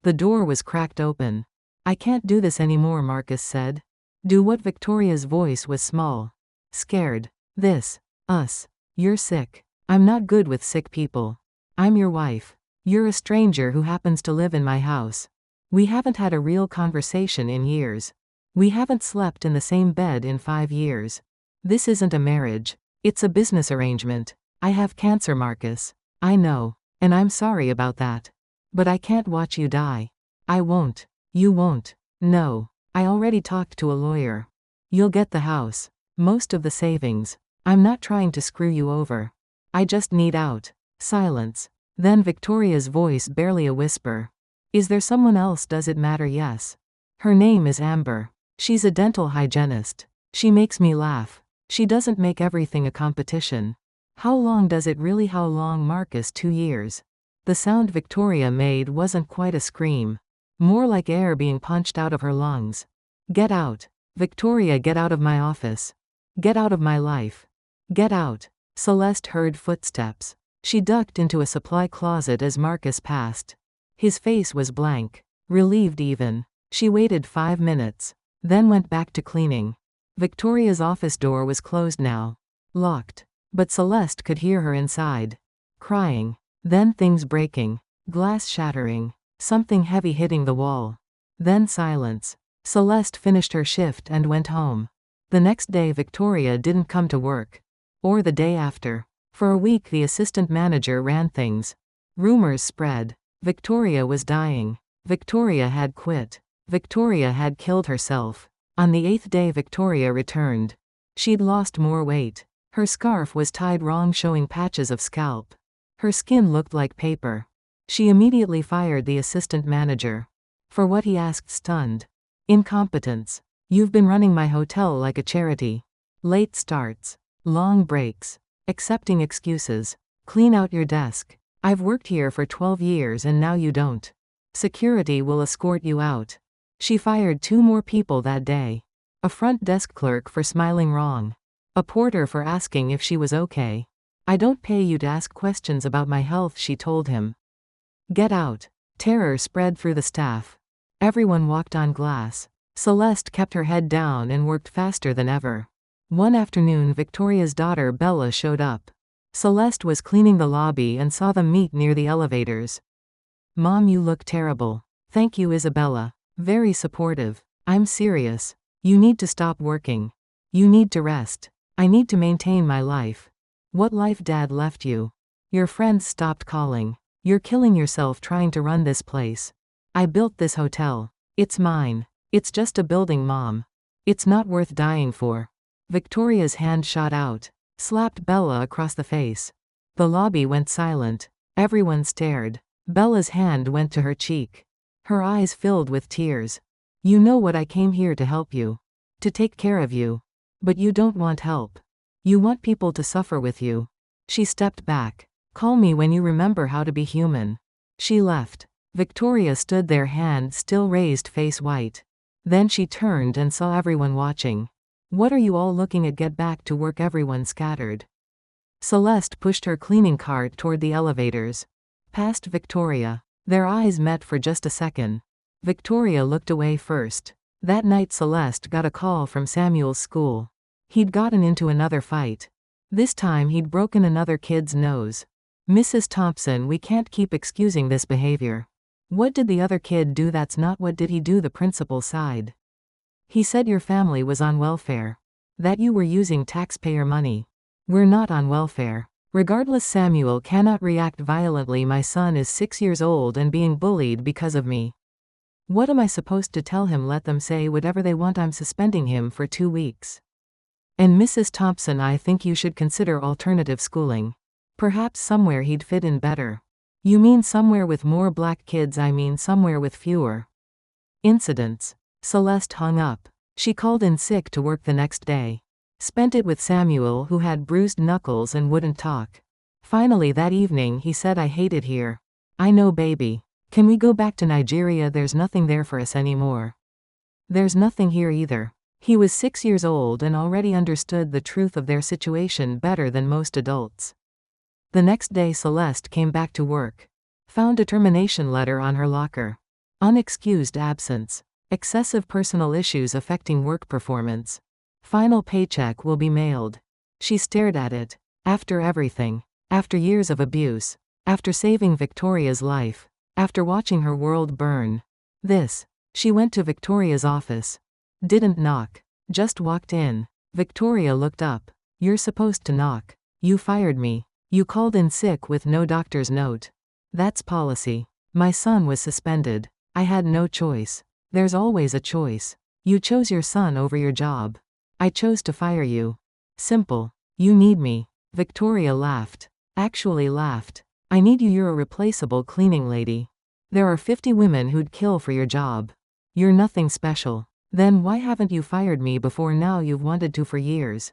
S1: The door was cracked open. "I can't do this anymore," Marcus said. "Do what?" Victoria's voice was small. Scared. "This. Us. You're sick. I'm not good with sick people. I'm your wife. You're a stranger who happens to live in my house. We haven't had a real conversation in years. We haven't slept in the same bed in 5 years. This isn't a marriage. It's a business arrangement. I have cancer, Marcus. I know. And I'm sorry about that. But I can't watch you die. I won't. You won't. No. I already talked to a lawyer. You'll get the house. Most of the savings. I'm not trying to screw you over. I just need out." Silence. Then Victoria's voice, barely a whisper. "Is there someone else? Does it matter?" "Yes. Her name is Amber. She's a dental hygienist. She makes me laugh. She doesn't make everything a competition." "How long does it really?" "How long, Marcus?" 2 years. The sound Victoria made wasn't quite a scream. More like air being punched out of her lungs. "Get out. Victoria, get out of my office. Get out of my life. Get out." Celeste heard footsteps. She ducked into a supply closet as Marcus passed. His face was blank. Relieved even. She waited 5 minutes. Then went back to cleaning. Victoria's office door was closed now. Locked. But Celeste could hear her inside. Crying. Then things breaking. Glass shattering. Something heavy hitting the wall. Then silence. Celeste finished her shift and went home. The next day Victoria didn't come to work. Or the day after. For a week the assistant manager ran things. Rumors spread. Victoria was dying. Victoria had quit. Victoria had killed herself. On the 8th day Victoria returned. She'd lost more weight. Her scarf was tied wrong, showing patches of scalp. Her skin looked like paper. She immediately fired the assistant manager. For what, he asked, stunned. Incompetence. You've been running my hotel like a charity. Late starts. Long breaks. Accepting excuses. Clean out your desk. I've worked here for 12 years and now you don't. Security will escort you out. She fired 2 more people that day. A front desk clerk for smiling wrong. A porter for asking if she was okay. I don't pay you to ask questions about my health, she told him. Get out. Terror spread through the staff. Everyone walked on glass. Celeste kept her head down and worked faster than ever. One afternoon, Victoria's daughter Bella showed up. Celeste was cleaning the lobby and saw them meet near the elevators. Mom, you look terrible. Thank you, Isabella. Very supportive. I'm serious. You need to stop working. You need to rest. I need to maintain my life. What life Dad left you? Your friends stopped calling. You're killing yourself trying to run this place. I built this hotel. It's mine. It's just a building, Mom. It's not worth dying for. Victoria's hand shot out, slapped Bella across the face. The lobby went silent. Everyone stared. Bella's hand went to her cheek. Her eyes filled with tears. You know what, I came here to help you. To take care of you. But you don't want help. You want people to suffer with you. She stepped back. Call me when you remember how to be human. She left. Victoria stood there, hand still raised, face white. Then she turned and saw everyone watching. What are you all looking at? Get back to work, everyone scattered. Celeste pushed her cleaning cart toward the elevators. Past Victoria. Their eyes met for just a second. Victoria looked away first. That night Celeste got a call from Samuel's school. He'd gotten into another fight. This time he'd broken another kid's nose. Mrs. Thompson, we can't keep excusing this behavior. What did the other kid do? That's not what did he do, the principal sighed. He said your family was on welfare. That you were using taxpayer money. We're not on welfare. Regardless, Samuel cannot react violently. My son is 6 years old and being bullied because of me. What am I supposed to tell him? Let them say whatever they want. I'm suspending him for 2 weeks. And Mrs. Thompson, I think you should consider alternative schooling. Perhaps somewhere he'd fit in better. You mean somewhere with more black kids? I mean somewhere with fewer incidents. Celeste hung up. She called in sick to work the next day. Spent it with Samuel, who had bruised knuckles and wouldn't talk. Finally that evening he said, I hate it here. I know, baby. Can we go back to Nigeria? There's nothing there for us anymore. There's nothing here either. He was 6 years old and already understood the truth of their situation better than most adults. The next day Celeste came back to work. Found a termination letter on her locker. Unexcused absence. Excessive personal issues affecting work performance. Final paycheck will be mailed. She stared at it. After everything. After years of abuse. After saving Victoria's life. After watching her world burn. This. She went to Victoria's office. Didn't knock. Just walked in. Victoria looked up. You're supposed to knock. You fired me. You called in sick with no doctor's note. That's policy. My son was suspended. I had no choice. There's always a choice. You chose your son over your job. I chose to fire you. Simple. You need me. Victoria laughed. Actually laughed. I need you. You're a replaceable cleaning lady. There are 50 women who'd kill for your job. You're nothing special. Then why haven't you fired me before now? You've wanted to for years.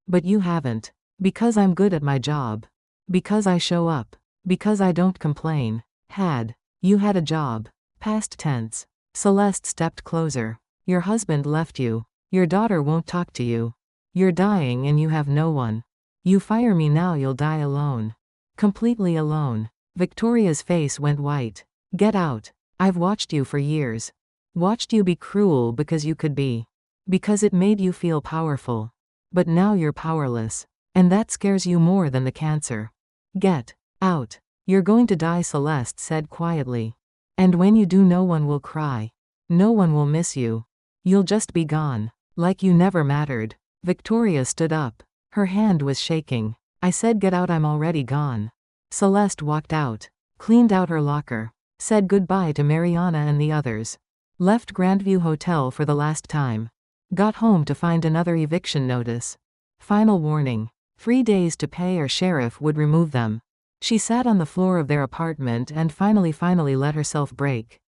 S1: But you haven't. Because I'm good at my job. Because I show up. Because I don't complain. Had. You had a job. Past tense. Celeste stepped closer. Your husband left you. Your daughter won't talk to you. You're dying and you have no one. You fire me now, you'll die alone. Completely alone. Victoria's face went white. Get out. I've watched you for years. Watched you be cruel because you could be. Because it made you feel powerful. But now you're powerless. And that scares you more than the cancer. Get out. You're going to die, Celeste said quietly. And when you do, no one will cry. No one will miss you. You'll just be gone. Like you never mattered. Victoria stood up. Her hand was shaking. I said get out, I'm already gone. Celeste walked out. Cleaned out her locker. Said goodbye to Mariana and the others. Left Grandview Hotel for the last time. Got home to find another eviction notice. Final warning. 3 days to pay or sheriff would remove them. She sat on the floor of their apartment and finally let herself break.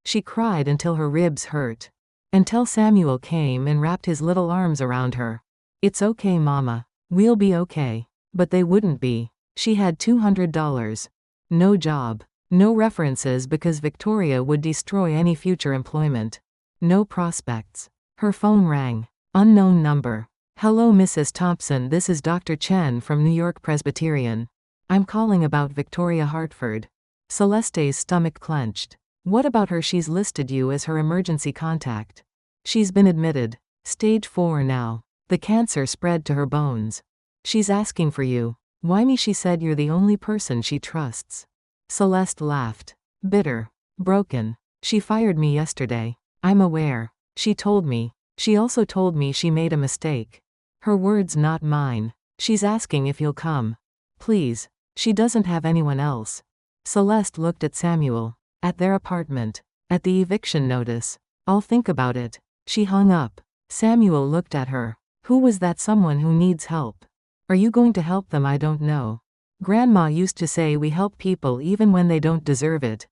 S1: She cried until her ribs hurt. Until Samuel came and wrapped his little arms around her. It's okay, Mama. We'll be okay. But they wouldn't be. She had $200. No job. No references because Victoria would destroy any future employment. No prospects. Her phone rang. Unknown number. Hello, Mrs. Thompson, this is Dr. Chen from New York Presbyterian. I'm calling about Victoria Hartford. Celeste's stomach clenched. What about her? She's listed you as her emergency contact. She's been admitted. Stage 4 now. The cancer spread to her bones. She's asking for you. Why me? She said you're the only person she trusts. Celeste laughed. Bitter. Broken. She fired me yesterday. I'm aware. She told me. She also told me she made a mistake. Her words, not mine. She's asking if you'll come. Please. She doesn't have anyone else. Celeste looked at Samuel. At their apartment. At the eviction notice. I'll think about it. She hung up. Samuel looked at her. Who was that someone who needs help? Are you going to help them? I don't know. Grandma used to say we help people even when they don't deserve it.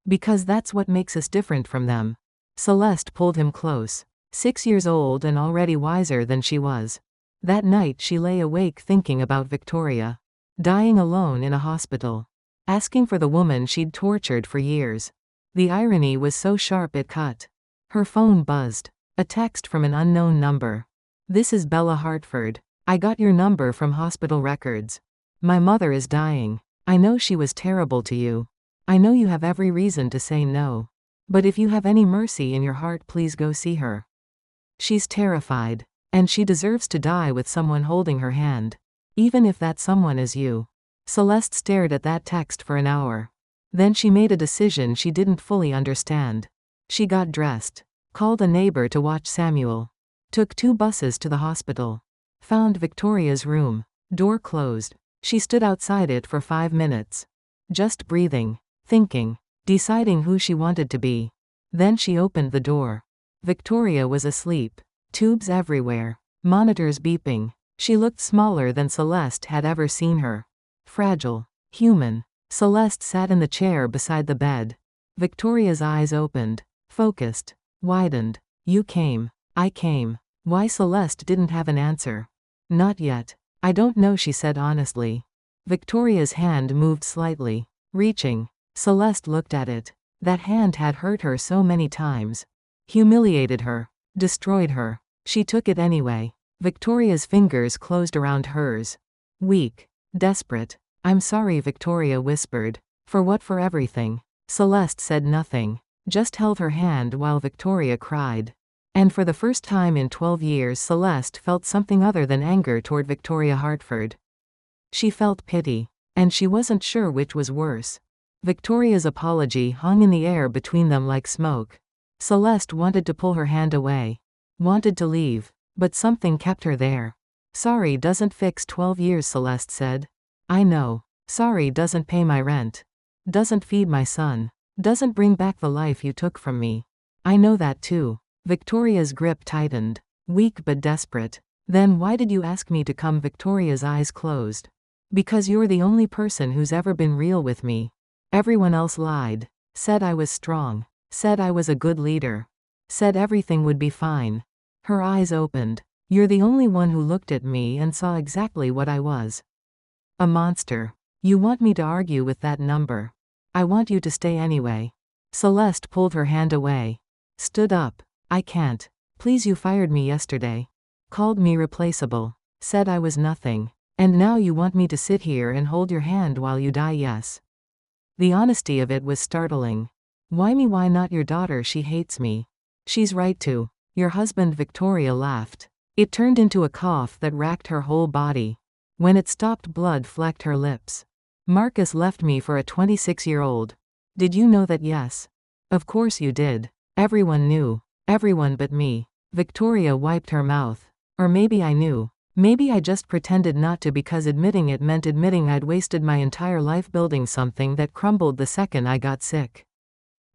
S1: Because that's what makes us different from them. Celeste pulled him close. 6 years old and already wiser than she was. That night she lay awake thinking about Victoria. Dying alone in a hospital. Asking for the woman she'd tortured for years. The irony was so sharp it cut. Her phone buzzed. A text from an unknown number. This is Bella Hartford. I got your number from hospital records. My mother is dying. I know she was terrible to you. I know you have every reason to say no. But if you have any mercy in your heart, please go see her. She's terrified. And she deserves to die with someone holding her hand. Even if that someone is you. Celeste stared at that text for an hour. Then she made a decision she didn't fully understand. She got dressed. Called a neighbor to watch Samuel. Took 2 buses to the hospital. Found Victoria's room. Door closed. She stood outside it for 5 minutes. Just breathing. Thinking. Deciding who she wanted to be. Then she opened the door. Victoria was asleep. Tubes everywhere. Monitors beeping. She looked smaller than Celeste had ever seen her. Fragile. Human. Celeste sat in the chair beside the bed. Victoria's eyes opened. Focused. Widened. You came. I came. Why? Celeste didn't have an answer. Not yet. I don't know, she said honestly. Victoria's hand moved slightly. Reaching. Celeste looked at it. That hand had hurt her so many times. Humiliated her. Destroyed her. She took it anyway. Victoria's fingers closed around hers. Weak. Desperate. I'm sorry, Victoria whispered. For what? For everything. Celeste said nothing. Just held her hand while Victoria cried. And for the first time in 12 years Celeste felt something other than anger toward Victoria Hartford. She felt pity. And she wasn't sure which was worse. Victoria's apology hung in the air between them like smoke. Celeste wanted to pull her hand away. Wanted to leave. But something kept her there. Sorry doesn't fix 12 years, Celeste said. I know. Sorry doesn't pay my rent. Doesn't feed my son. Doesn't bring back the life you took from me. I know that too. Victoria's grip tightened. Weak but desperate. Then why did you ask me to come? Victoria's eyes closed. Because you're the only person who's ever been real with me. Everyone else lied. Said I was strong. Said I was a good leader. Said everything would be fine. Her eyes opened. You're the only one who looked at me and saw exactly what I was. A monster. You want me to argue with that number. I want you to stay anyway. Celeste pulled her hand away. Stood up. I can't. Please, you fired me yesterday. Called me replaceable. Said I was nothing. And now you want me to sit here and hold your hand while you die? Yes. The honesty of it was startling. Why me? Why not your daughter? She hates me. She's right to. Your husband? Victoria laughed. It turned into a cough that racked her whole body. When it stopped, blood flecked her lips. Marcus left me for a 26-year-old. Did you know that? Yes. Of course you did. Everyone knew. Everyone but me. Victoria wiped her mouth. Or maybe I knew. Maybe I just pretended not to, because admitting it meant admitting I'd wasted my entire life building something that crumbled the second I got sick.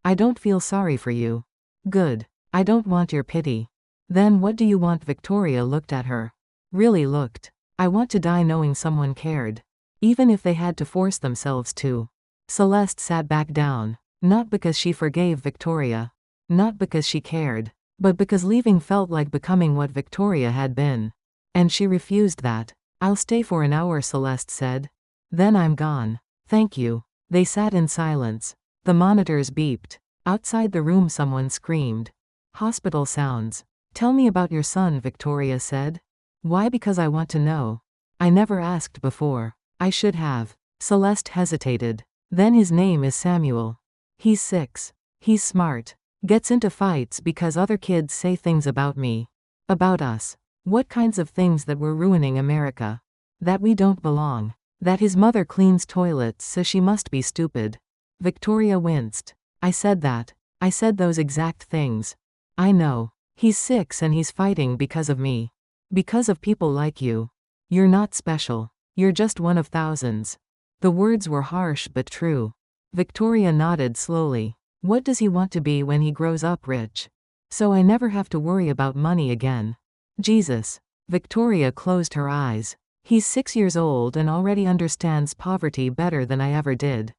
S1: I don't feel sorry for you. Good. I don't want your pity. Then what do you want? Victoria looked at her. Really looked. I want to die knowing someone cared. Even if they had to force themselves to. Celeste sat back down. Not because she forgave Victoria. Not because she cared. But because leaving felt like becoming what Victoria had been. And she refused that. I'll stay for an hour, Celeste said. Then I'm gone. Thank you. They sat in silence. The monitors beeped. Outside the room someone screamed. Hospital sounds. Tell me about your son, Victoria said. Why? Because I want to know. I never asked before. I should have. Celeste hesitated. Then his name is Samuel. He's 6. He's smart. Gets into fights because other kids say things about me. About us. What kinds of things? That we're ruining America. That we don't belong. That his mother cleans toilets, so she must be stupid. Victoria winced. I said that. I said those exact things. I know. He's 6 and he's fighting because of me. Because of people like you. You're not special. You're just one of thousands. The words were harsh but true. Victoria nodded slowly. What does he want to be when he grows up? Rich. So I never have to worry about money again. Jesus. Victoria closed her eyes. He's 6 years old and already understands poverty better than I ever did.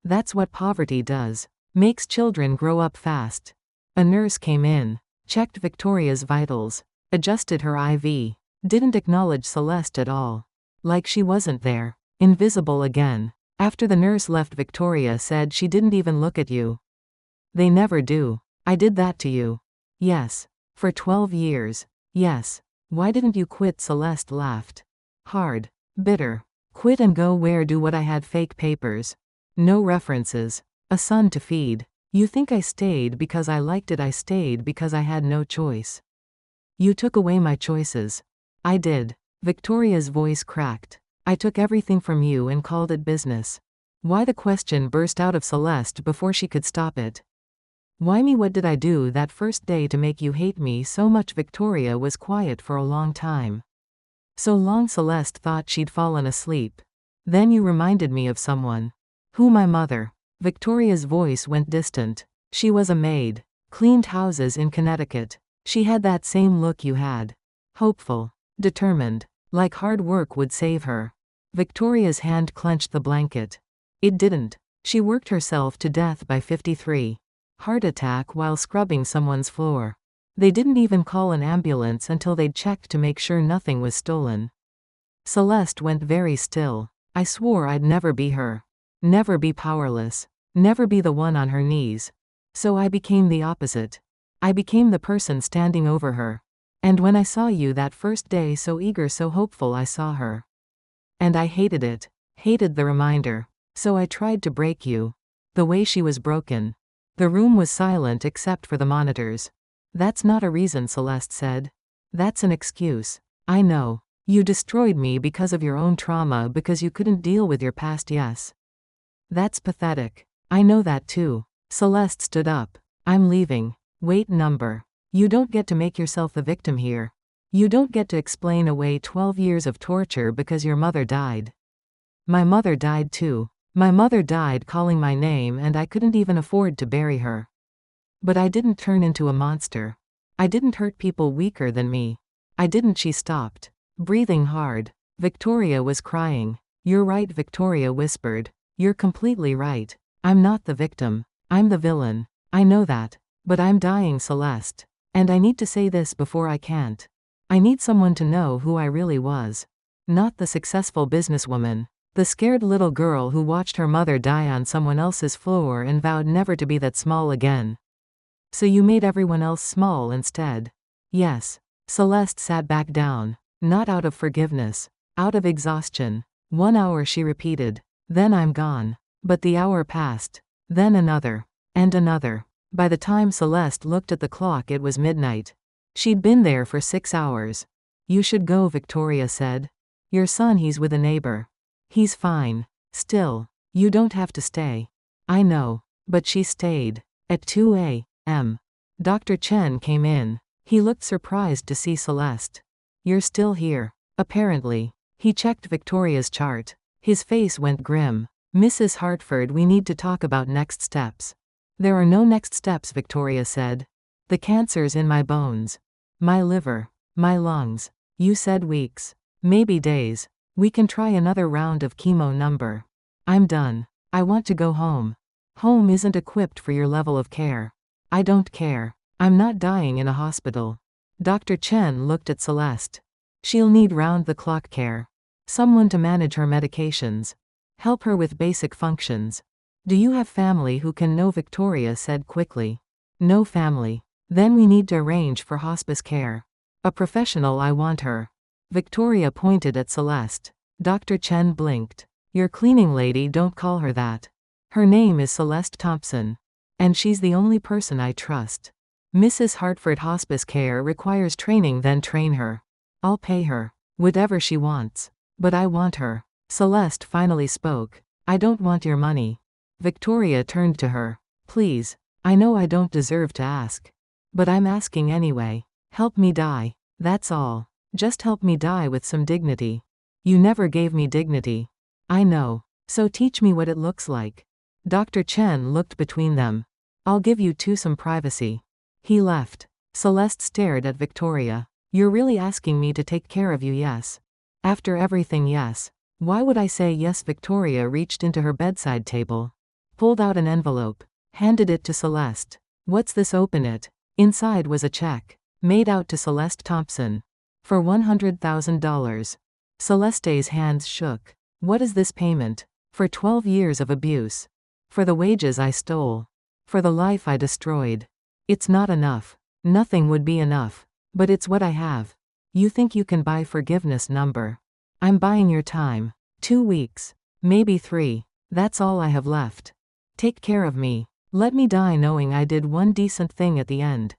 S1: That's what poverty does. Makes children grow up fast. A nurse came in. Checked Victoria's vitals. Adjusted her IV. Didn't acknowledge Celeste at all. Like she wasn't there. Invisible again. After the nurse left, Victoria said she didn't even look at you. They never do. I did that to you. Yes. For 12 years. Yes. Why didn't you quit? Celeste laughed. Hard. Bitter. Quit and go where? Do what? I had fake papers. No references. A son to feed. You think I stayed because I liked it? I stayed because I had no choice. You took away my choices. I did. Victoria's voice cracked. I took everything from you and called it business. Why? The question burst out of Celeste before she could stop it. Why me? What did I do that first day to make you hate me so much? Victoria was quiet for a long time. So long Celeste thought she'd fallen asleep. Then you reminded me of someone. Who? My mother. Victoria's voice went distant. She was a maid. Cleaned houses in Connecticut. She had that same look you had. Hopeful. Determined. Like hard work would save her. Victoria's hand clenched the blanket. It didn't. She worked herself to death by 53. Heart attack while scrubbing someone's floor. They didn't even call an ambulance until they'd checked to make sure nothing was stolen. Celeste went very still. I swore I'd never be her. Never be powerless. Never be the one on her knees. So I became the opposite. I became the person standing over her. And when I saw you that first day, so eager, so hopeful, I saw her. And I hated it. Hated the reminder. So I tried to break you. The way she was broken. The room was silent except for the monitors. That's not a reason, Celeste said. That's an excuse. I know. You destroyed me because of your own trauma, because you couldn't deal with your past. Yes. That's pathetic. I know that too. Celeste stood up. I'm leaving. Wait, number. You don't get to make yourself the victim here. You don't get to explain away 12 years of torture because your mother died. My mother died too. My mother died calling my name and I couldn't even afford to bury her. But I didn't turn into a monster. I didn't hurt people weaker than me. I didn't. She stopped. Breathing hard. Victoria was crying. You're right, Victoria whispered. You're completely right. I'm not the victim. I'm the villain. I know that. But I'm dying, Celeste. And I need to say this before I can't. I need someone to know who I really was. Not the successful businesswoman. The scared little girl who watched her mother die on someone else's floor and vowed never to be that small again. So you made everyone else small instead. Yes. Celeste sat back down. Not out of forgiveness. Out of exhaustion. 1 hour, she repeated. Then I'm gone. But the hour passed. Then another. And another. By the time Celeste looked at the clock, it was midnight. She'd been there for 6 hours. You should go, Victoria said. Your son, he's with a neighbor. He's fine. Still. You don't have to stay. I know. But she stayed. At 2 a.m. Dr. Chen came in. He looked surprised to see Celeste. You're still here. Apparently. He checked Victoria's chart. His face went grim. Mrs. Hartford, we need to talk about next steps. There are no next steps, Victoria said. The cancer's in my bones. My liver. My lungs. You said weeks. Maybe days. We can try another round of chemo number. I'm done. I want to go home. Home isn't equipped for your level of care. I don't care. I'm not dying in a hospital. Dr. Chen looked at Celeste. She'll need round-the-clock care. Someone to manage her medications. Help her with basic functions. Do you have family who can? No, Victoria said quickly. No family. Then we need to arrange for hospice care. A professional. I want her. Victoria pointed at Celeste. Dr. Chen blinked. Your cleaning lady? Don't call her that. Her name is Celeste Thompson. And she's the only person I trust. Mrs. Hartford hospice care requires training. Then train her. I'll pay her. Whatever she wants. But I want her. Celeste finally spoke. I don't want your money. Victoria turned to her. Please. I know I don't deserve to ask. But I'm asking anyway. Help me die. That's all. Just help me die with some dignity. You never gave me dignity. I know. So teach me what it looks like. Dr. Chen looked between them. I'll give you two some privacy. He left. Celeste stared at Victoria. You're really asking me to take care of you? Yes. After everything? Yes. Why would I say yes? Victoria reached into her bedside table. Pulled out an envelope. Handed it to Celeste. What's this? Open it. Inside was a check. Made out to Celeste Thompson. For $100,000. Celeste's hands shook. What is this payment? For 12 years of abuse. For the wages I stole. For the life I destroyed. It's not enough. Nothing would be enough. But it's what I have. You think you can buy forgiveness? Number. I'm buying your time. 2 weeks. Maybe 3. That's all I have left. Take care of me. Let me die knowing I did one decent thing at the end.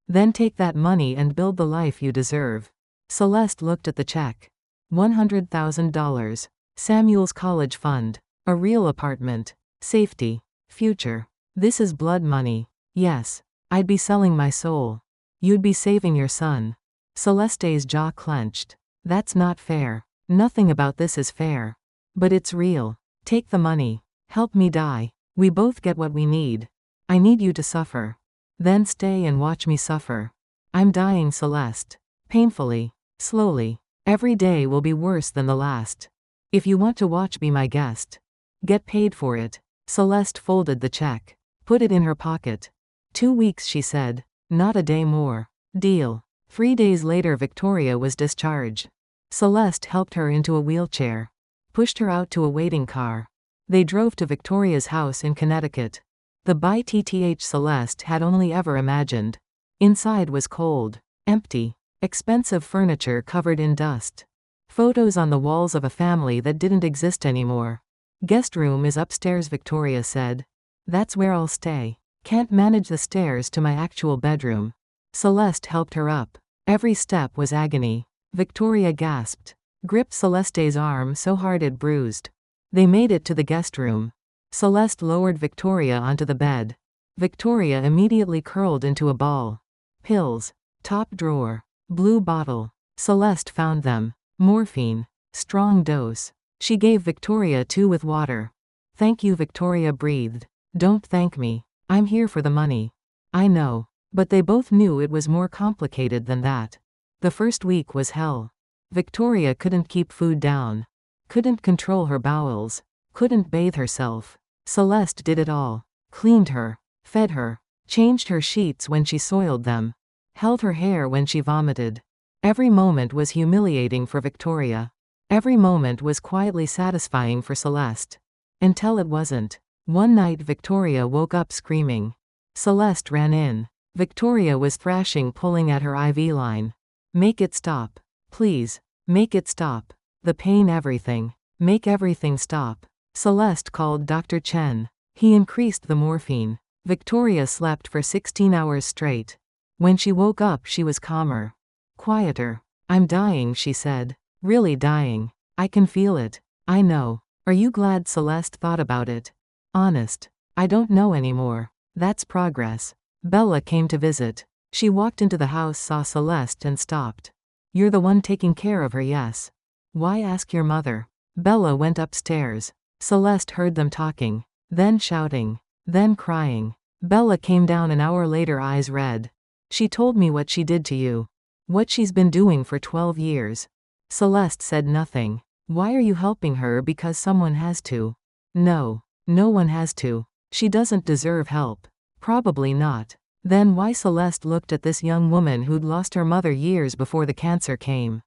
S1: Then take that money and build the life you deserve. Celeste looked at the check. $100,000. Samuel's college fund. A real apartment. Safety. Future. This is blood money. Yes. I'd be selling my soul. You'd be saving your son. Celeste's jaw clenched. That's not fair. Nothing about this is fair. But it's real. Take the money. Help me die. We both get what we need. I need you to suffer. Then stay and watch me suffer. I'm dying, Celeste. Painfully. Slowly. Every day will be worse than the last. If you want to watch, be my guest. Get paid for it. Celeste folded the check. Put it in her pocket. 2 weeks, she said. Not a day more. Deal. 3 days later, Victoria was discharged. Celeste helped her into a wheelchair. Pushed her out to a waiting car. They drove to Victoria's house in Connecticut. The BTTH Celeste had only ever imagined. Inside was cold. Empty. Expensive furniture covered in dust. Photos on the walls of a family that didn't exist anymore. Guest room is upstairs, Victoria said. That's where I'll stay. Can't manage the stairs to my actual bedroom. Celeste helped her up. Every step was agony. Victoria gasped. Gripped Celeste's arm so hard it bruised. They made it to the guest room. Celeste lowered Victoria onto the bed. Victoria immediately curled into a ball. Pills. Top drawer. Blue bottle. Celeste found them. Morphine. Strong dose. She gave Victoria 2 with water. Thank you, Victoria breathed. Don't thank me. I'm here for the money. I know. But they both knew it was more complicated than that. The first week was hell. Victoria couldn't keep food down. Couldn't control her bowels. Couldn't bathe herself. Celeste did it all. Cleaned her. Fed her. Changed her sheets when she soiled them. Held her hair when she vomited. Every moment was humiliating for Victoria. Every moment was quietly satisfying for Celeste. Until it wasn't. One night Victoria woke up screaming. Celeste ran in. Victoria was thrashing, pulling at her IV line. Make it stop. Please. Make it stop. The pain, everything. Make everything stop. Celeste called Dr. Chen. He increased the morphine. Victoria slept for 16 hours straight. When she woke up, she was calmer. Quieter. I'm dying, she said. Really dying. I can feel it. I know. Are you glad? Celeste thought about it. Honest. I don't know anymore. That's progress. Bella came to visit. She walked into the house, saw Celeste and stopped. You're the one taking care of her? Yes. Why ask your mother? Bella went upstairs. Celeste heard them talking. Then shouting. Then crying. Bella came down an hour later, eyes red. She told me what she did to you. What she's been doing for 12 years. Celeste said nothing. Why are you helping her because someone has to? No. No one has to. She doesn't deserve help. Probably not. Then why? Celeste looked at this young woman who'd lost her mother years before the cancer came.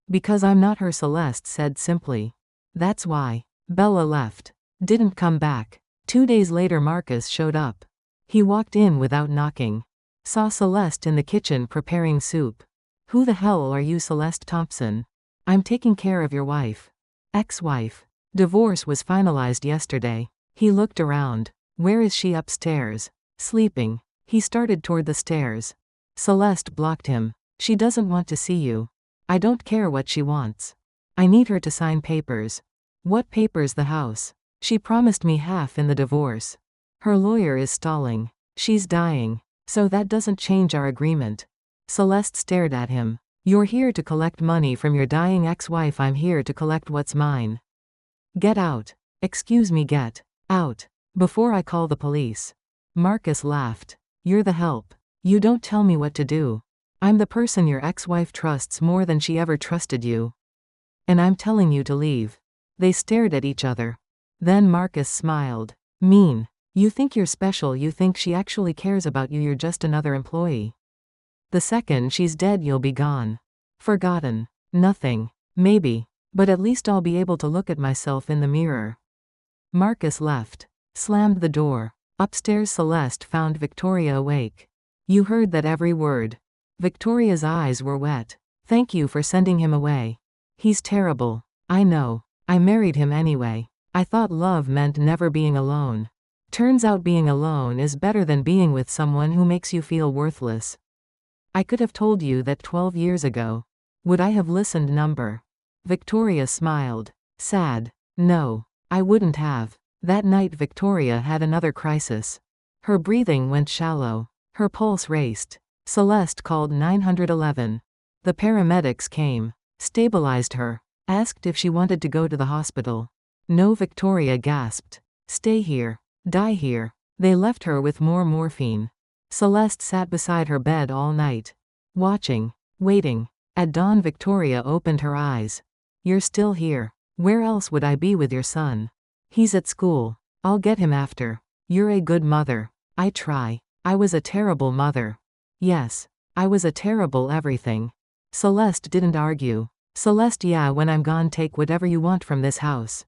S1: Because I'm not her, Celeste said simply. That's why. Bella left. Didn't come back. 2 days later Marcus showed up. He walked in without knocking. Saw Celeste in the kitchen preparing soup. Who the hell are you? Celeste Thompson. I'm taking care of your wife. Ex-wife. Divorce was finalized yesterday. He looked around. Where is she? Upstairs. Sleeping. He started toward the stairs. Celeste blocked him. She doesn't want to see you. I don't care what she wants. I need her to sign papers. What papers? The house. She promised me half in the divorce. Her lawyer is stalling. She's dying. So that doesn't change our agreement. Celeste stared at him. You're here to collect money from your dying ex-wife. I'm here to collect what's mine. Get out. Excuse me, get out. Before I call the police. Marcus laughed. You're the help. You don't tell me what to do. I'm the person your ex-wife trusts more than she ever trusted you. And I'm telling you to leave. They stared at each other. Then Marcus smiled. Mean. You think you're special. You think she actually cares about you. You're just another employee. The second she's dead you'll be gone. Forgotten. Nothing. Maybe. But at least I'll be able to look at myself in the mirror. Marcus left. Slammed the door. Upstairs Celeste found Victoria awake. You heard that every word. Victoria's eyes were wet. Thank you for sending him away. He's terrible. I know. I married him anyway. I thought love meant never being alone. Turns out being alone is better than being with someone who makes you feel worthless. I could have told you that 12 years ago. Would I have listened? Victoria smiled. Sad. No. I wouldn't have. That night Victoria had another crisis. Her breathing went shallow. Her pulse raced. Celeste called 911. The paramedics came. Stabilized her. Asked if she wanted to go to the hospital. No, Victoria gasped. Stay here. Die here. They left her with more morphine. Celeste sat beside her bed all night. Watching. Waiting. At dawn Victoria opened her eyes. You're still here. Where else would I be with your son? He's at school. I'll get him after. You're a good mother. I try. I was a terrible mother. Yes. I was a terrible everything. Celeste didn't argue. Celeste, yeah, when I'm gone take whatever you want from this house.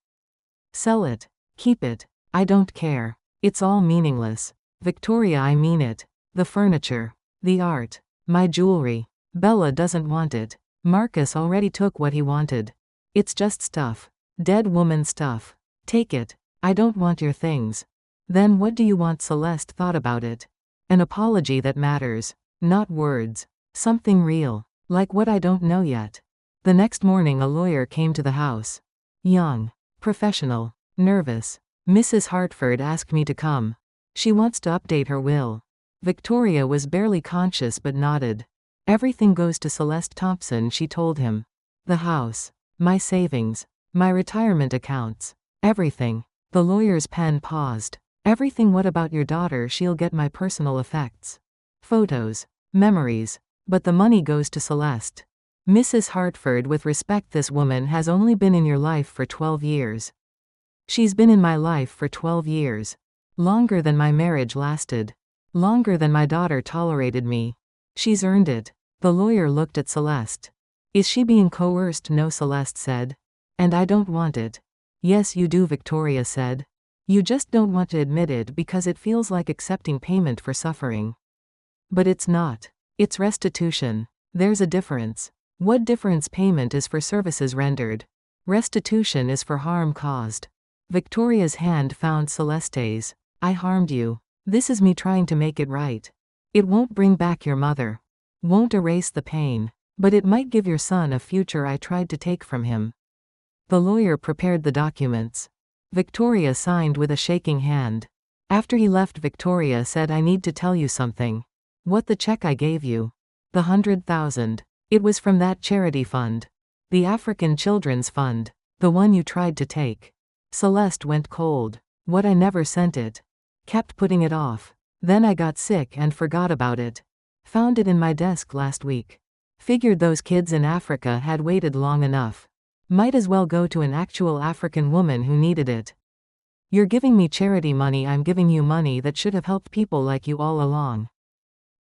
S1: Sell it. Keep it. I don't care. It's all meaningless. Victoria, I mean it. The furniture. The art. My jewelry. Bella doesn't want it. Marcus already took what he wanted. It's just stuff. Dead woman stuff. Take it. I don't want your things. Then what do you want? Celeste thought about it. An apology that matters. Not words. Something real. Like what? I don't know yet. The next morning a lawyer came to the house. Young. Professional. Nervous. Mrs. Hartford asked me to come. She wants to update her will. Victoria was barely conscious but nodded. Everything goes to Celeste Thompson, she told him. The house. My savings. My retirement accounts. Everything. The lawyer's pen paused. Everything. What about your daughter? She'll get my personal effects. Photos. Memories. But the money goes to Celeste. Mrs. Hartford, with respect, this woman has only been in your life for 12 years. She's been in my life for 12 years. Longer than my marriage lasted. Longer than my daughter tolerated me. She's earned it. The lawyer looked at Celeste. Is she being coerced? No, Celeste said. And I don't want it. Yes, you do, Victoria said. You just don't want to admit it because it feels like accepting payment for suffering. But it's not. It's restitution. There's a difference. What difference? Payment is for services rendered. Restitution is for harm caused. Victoria's hand found Celeste's. I harmed you. This is me trying to make it right. It won't bring back your mother. Won't erase the pain. But it might give your son a future I tried to take from him. The lawyer prepared the documents. Victoria signed with a shaking hand. After he left, Victoria said, I need to tell you something. What? The check I gave you? The 100,000. It was from that charity fund. The African Children's Fund. The one you tried to take. Celeste went cold. What? I never sent it. Kept putting it off. Then I got sick and forgot about it. Found it in my desk last week. Figured those kids in Africa had waited long enough. Might as well go to an actual African woman who needed it. You're giving me charity money, I'm giving you money that should have helped people like you all along.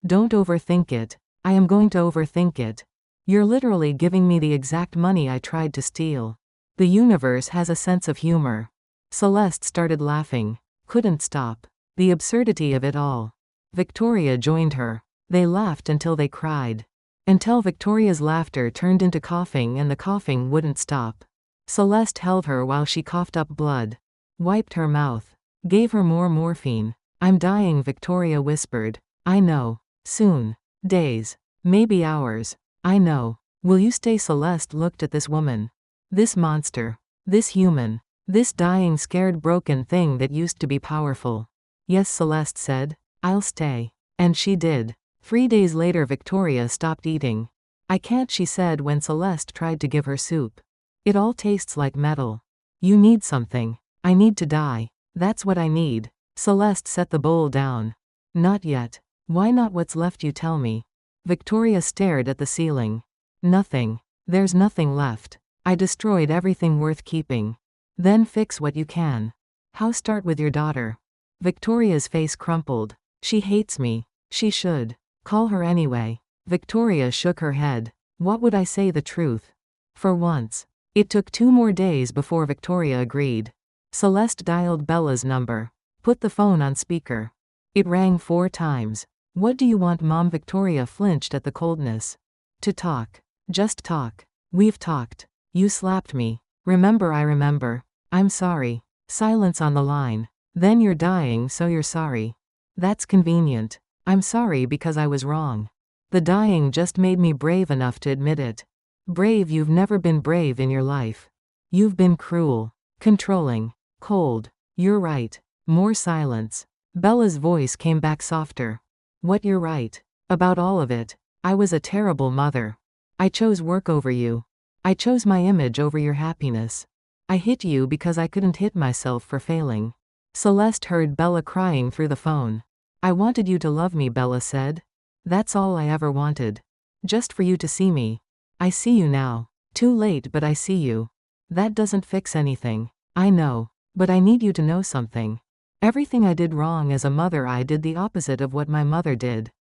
S1: Don't overthink it. I am going to overthink it. You're literally giving me the exact money I tried to steal. The universe has a sense of humor. Celeste started laughing. Couldn't stop. The absurdity of it all. Victoria joined her. They laughed until they cried. Until Victoria's laughter turned into coughing and the coughing wouldn't stop. Celeste held her while she coughed up blood. Wiped her mouth. Gave her more morphine. I'm dying, Victoria whispered. I know. Soon. Days. Maybe hours. I know. Will you stay? Celeste looked at this woman. This monster. This human. This dying, scared, broken thing that used to be powerful. Yes, Celeste said. I'll stay. And she did. 3 days later Victoria stopped eating. I can't, she said when Celeste tried to give her soup. It all tastes like metal. You need something. I need to die. That's what I need. Celeste set the bowl down. Not yet. Why not? What's left, you tell me. Victoria stared at the ceiling. Nothing. There's nothing left. I destroyed everything worth keeping. Then fix what you can. How? Start with your daughter. Victoria's face crumpled. She hates me. She should. Call her anyway. Victoria shook her head. What would I say? The truth. For once. It took 2 more days before Victoria agreed. Celeste dialed Bella's number. Put the phone on speaker. It rang 4 times. What do you want, Mom? Victoria flinched at the coldness. To talk. Just talk. We've talked. You slapped me. Remember? I remember. I'm sorry. Silence on the line. Then you're dying, so you're sorry. That's convenient. I'm sorry because I was wrong. The dying just made me brave enough to admit it. Brave? You've never been brave in your life. You've been cruel. Controlling. Cold. You're right. More silence. Bella's voice came back softer. What? You're right. About all of it. I was a terrible mother. I chose work over you. I chose my image over your happiness. I hit you because I couldn't hit myself for failing. Celeste heard Bella crying through the phone. I wanted you to love me, Bella said. That's all I ever wanted. Just for you to see me. I see you now. Too late, but I see you. That doesn't fix anything. I know. But I need you to know something. Everything I did wrong as a mother, I did the opposite of what my mother did.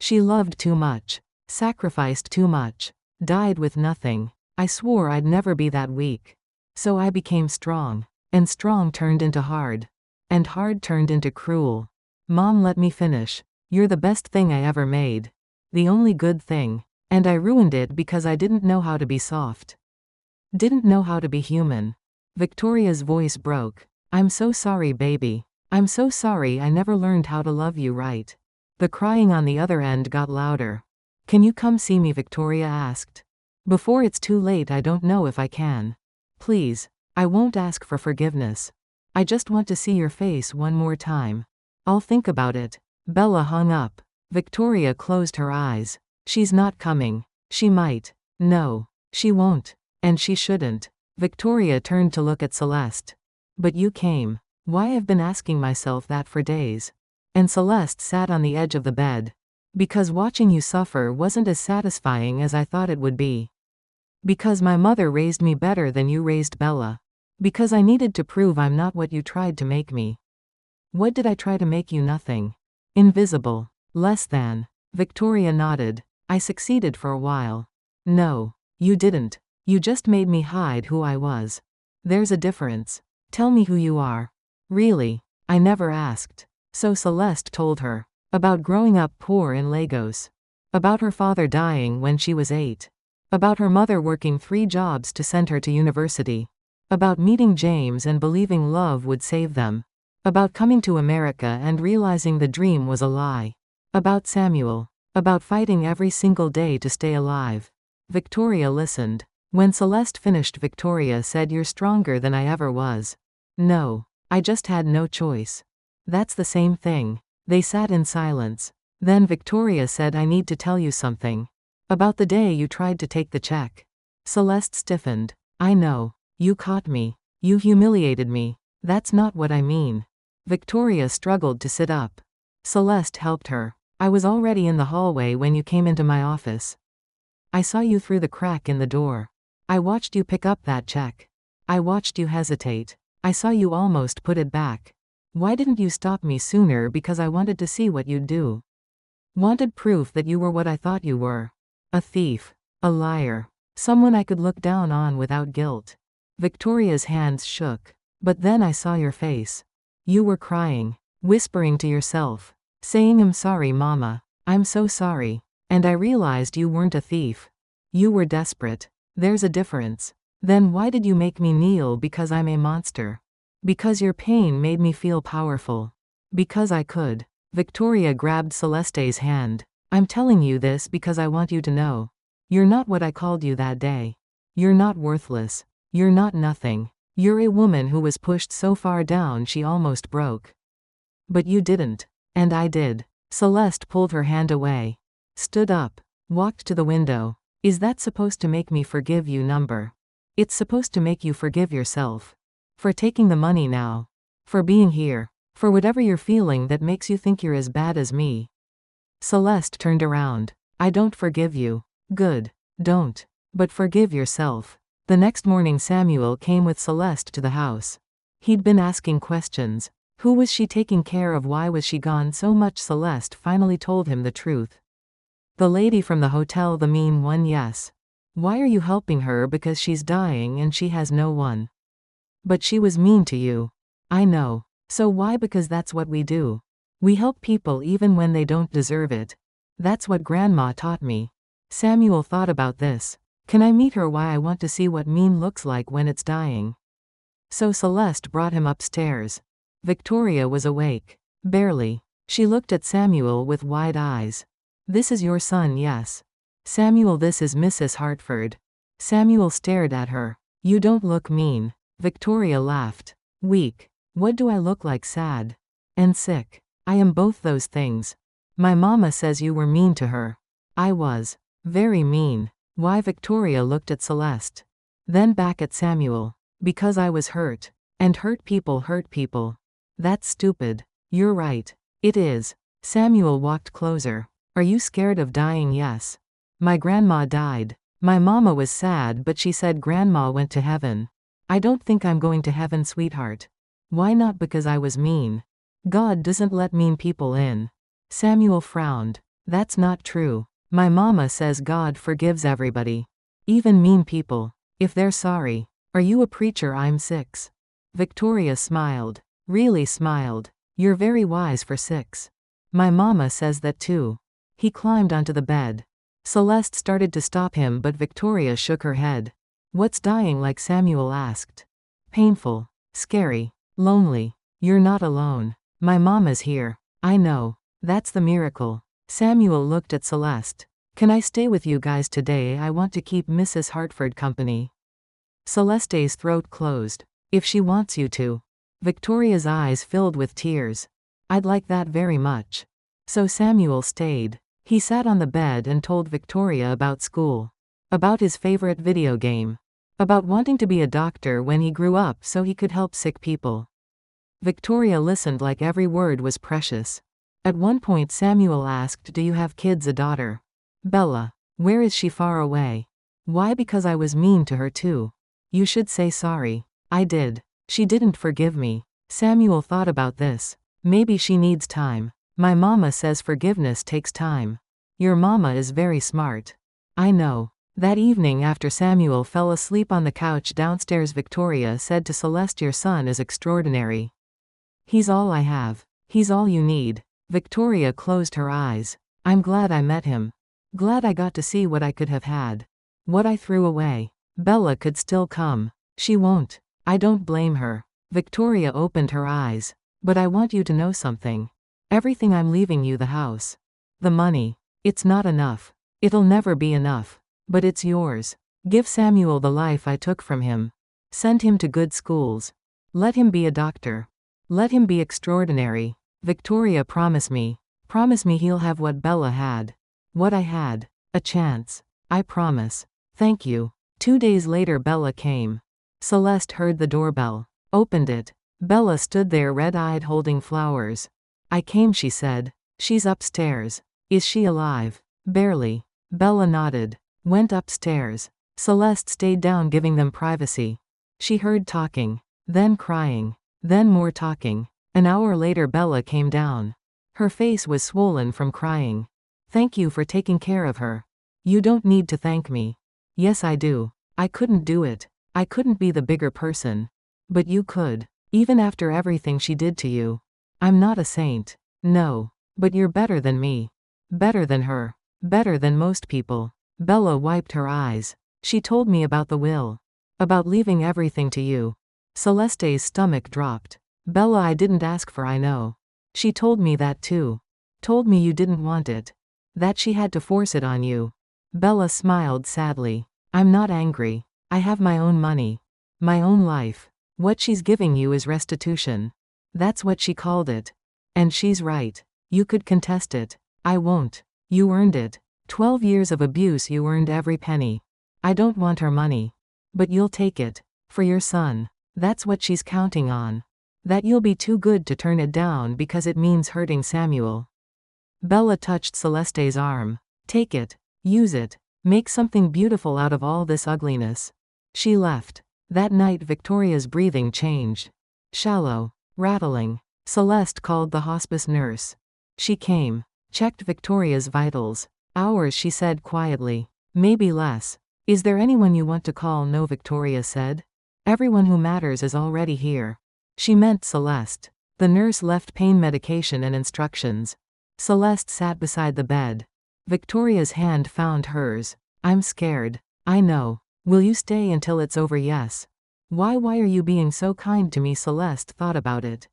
S1: She loved too much. Sacrificed too much. Died with nothing. I swore I'd never be that weak. So I became strong. And strong turned into hard. And hard turned into cruel. Mom, let me finish. You're the best thing I ever made. The only good thing. And I ruined it because I didn't know how to be soft. Didn't know how to be human. Victoria's voice broke. I'm so sorry, baby. I'm so sorry I never learned how to love you right. The crying on the other end got louder. Can you come see me? Victoria asked. Before it's too late. I don't know if I can. Please. I won't ask for forgiveness. I just want to see your face one more time. I'll think about it. Bella hung up. Victoria closed her eyes. She's not coming. She might. No. She won't. And she shouldn't. Victoria turned to look at Celeste. But you came. Why? I've been asking myself that for days. And Celeste sat on the edge of the bed. Because watching you suffer wasn't as satisfying as I thought it would be. Because my mother raised me better than you raised Bella. Because I needed to prove I'm not what you tried to make me. What did I try to make you? Nothing. Invisible. Less than. Victoria nodded. I succeeded for a while. No. You didn't. You just made me hide who I was. There's a difference. Tell me who you are. Really? I never asked. So Celeste told her. About growing up poor in Lagos. About her father dying when she was 8. About her mother working 3 jobs to send her to university. About meeting James and believing love would save them. About coming to America and realizing the dream was a lie. About Samuel. About fighting every single day to stay alive. Victoria listened. When Celeste finished, Victoria said, "You're stronger than I ever was." No. I just had no choice. That's the same thing. They sat in silence. Then Victoria said, "I need to tell you something. About the day you tried to take the check." Celeste stiffened. "I know. You caught me. You humiliated me. That's not what I mean." Victoria struggled to sit up. Celeste helped her. I was already in the hallway when you came into my office. I saw you through the crack in the door. I watched you pick up that check. I watched you hesitate. I saw you almost put it back. Why didn't you stop me sooner? Because I wanted to see what you'd do. Wanted proof that you were what I thought you were. A thief. A liar. Someone I could look down on without guilt. Victoria's hands shook. But then I saw your face. You were crying. Whispering to yourself. Saying, "I'm sorry, Mama. I'm so sorry." And I realized you weren't a thief. You were desperate. There's a difference. Then why did you make me kneel? Because I'm a monster. Because your pain made me feel powerful. Because I could. Victoria grabbed Celeste's hand. I'm telling you this because I want you to know. You're not what I called you that day. You're not worthless. You're not nothing. You're a woman who was pushed so far down she almost broke. But you didn't. And I did. Celeste pulled her hand away. Stood up. Walked to the window. Is that supposed to make me forgive you, number? It's supposed to make you forgive yourself. For taking the money now. For being here. For whatever you're feeling that makes you think you're as bad as me. Celeste turned around. I don't forgive you. Good. Don't. But forgive yourself. The next morning Samuel came with Celeste to the house. He'd been asking questions. Who was she taking care of? Why was she gone so much? Celeste finally told him the truth. The lady from the hotel, the mean one, yes. Why are you helping her? Because she's dying and she has no one. But she was mean to you. I know. So why? Because that's what we do. We help people even when they don't deserve it. That's what Grandma taught me. Samuel thought about this. Can I meet her? Why? I want to see what mean looks like when it's dying. So Celeste brought him upstairs. Victoria was awake. Barely. She looked at Samuel with wide eyes. This is your son, yes. Samuel, this is Mrs. Hartford. Samuel stared at her. You don't look mean. Victoria laughed. Weak. What do I look like? Sad. And sick. I am both those things. My mama says you were mean to her. I was. Very mean. Why? Victoria looked at Celeste. Then back at Samuel. Because I was hurt. And hurt people hurt people. That's stupid. You're right. It is. Samuel walked closer. Are you scared of dying? Yes. My grandma died. My mama was sad, but she said Grandma went to heaven. I don't think I'm going to heaven, sweetheart. Why not? Because I was mean. God doesn't let mean people in. Samuel frowned. That's not true. My mama says God forgives everybody. Even mean people. If they're sorry. Are you a preacher? I'm 6. Victoria smiled. Really smiled. You're very wise for 6. My mama says that too. He climbed onto the bed. Celeste started to stop him, but Victoria shook her head. What's dying like? Samuel asked. Painful. Scary. Lonely. You're not alone. My mama's here. I know. That's the miracle. Samuel looked at Celeste. Can I stay with you guys today? I want to keep Mrs. Hartford company. Celeste's throat closed. If she wants you to. Victoria's eyes filled with tears. I'd like that very much. So Samuel stayed. He sat on the bed and told Victoria about school. About his favorite video game. About wanting to be a doctor when he grew up so he could help sick people. Victoria listened like every word was precious. At one point Samuel asked, do you have kids? A daughter. Bella. Where is she? Far away. Why? Because I was mean to her too. You should say sorry. I did. She didn't forgive me. Samuel thought about this. Maybe she needs time. My mama says forgiveness takes time. Your mama is very smart. I know. That evening after Samuel fell asleep on the couch downstairs, Victoria said to Celeste, your son is extraordinary. He's all I have. He's all you need. Victoria closed her eyes. I'm glad I met him. Glad I got to see what I could have had. What I threw away. Bella could still come. She won't. I don't blame her. Victoria opened her eyes. But I want you to know something. Everything I'm leaving you, the house. The money. It's not enough. It'll never be enough. But it's yours. Give Samuel the life I took from him. Send him to good schools. Let him be a doctor. Let him be extraordinary. Victoria, promise me. Promise me he'll have what Bella had. What I had. A chance. I promise. Thank you. 2 days later Bella came. Celeste heard the doorbell. Opened it. Bella stood there red-eyed holding flowers. I came, she said. She's upstairs. Is she alive? Barely. Bella nodded. Went upstairs. Celeste stayed down, giving them privacy. She heard talking. Then crying. Then more talking. An hour later Bella came down. Her face was swollen from crying. Thank you for taking care of her. You don't need to thank me. Yes, I do. I couldn't do it. I couldn't be the bigger person. But you could. Even after everything she did to you. I'm not a saint. No. But you're better than me. Better than her. Better than most people. Bella wiped her eyes. She told me about the will. About leaving everything to you. Celeste's stomach dropped. Bella, I didn't ask for, I know. She told me that too. Told me you didn't want it. That she had to force it on you. Bella smiled sadly. I'm not angry. I have my own money. My own life. What she's giving you is restitution. That's what she called it. And she's right. You could contest it. I won't. You earned it. 12 years of abuse, you earned every penny. I don't want her money. But you'll take it. For your son. That's what she's counting on. That you'll be too good to turn it down because it means hurting Samuel. Bella touched Celeste's arm. Take it. Use it. Make something beautiful out of all this ugliness. She left. That night Victoria's breathing changed. Shallow. Rattling. Celeste called the hospice nurse. She came. Checked Victoria's vitals. Hours, she said quietly. Maybe less. Is there anyone you want to call? No, Victoria said. Everyone who matters is already here. She meant Celeste. The nurse left pain medication and instructions. Celeste sat beside the bed. Victoria's hand found hers. I'm scared. I know. Will you stay until it's over? Yes. Why are you being so kind to me? Celeste thought about it.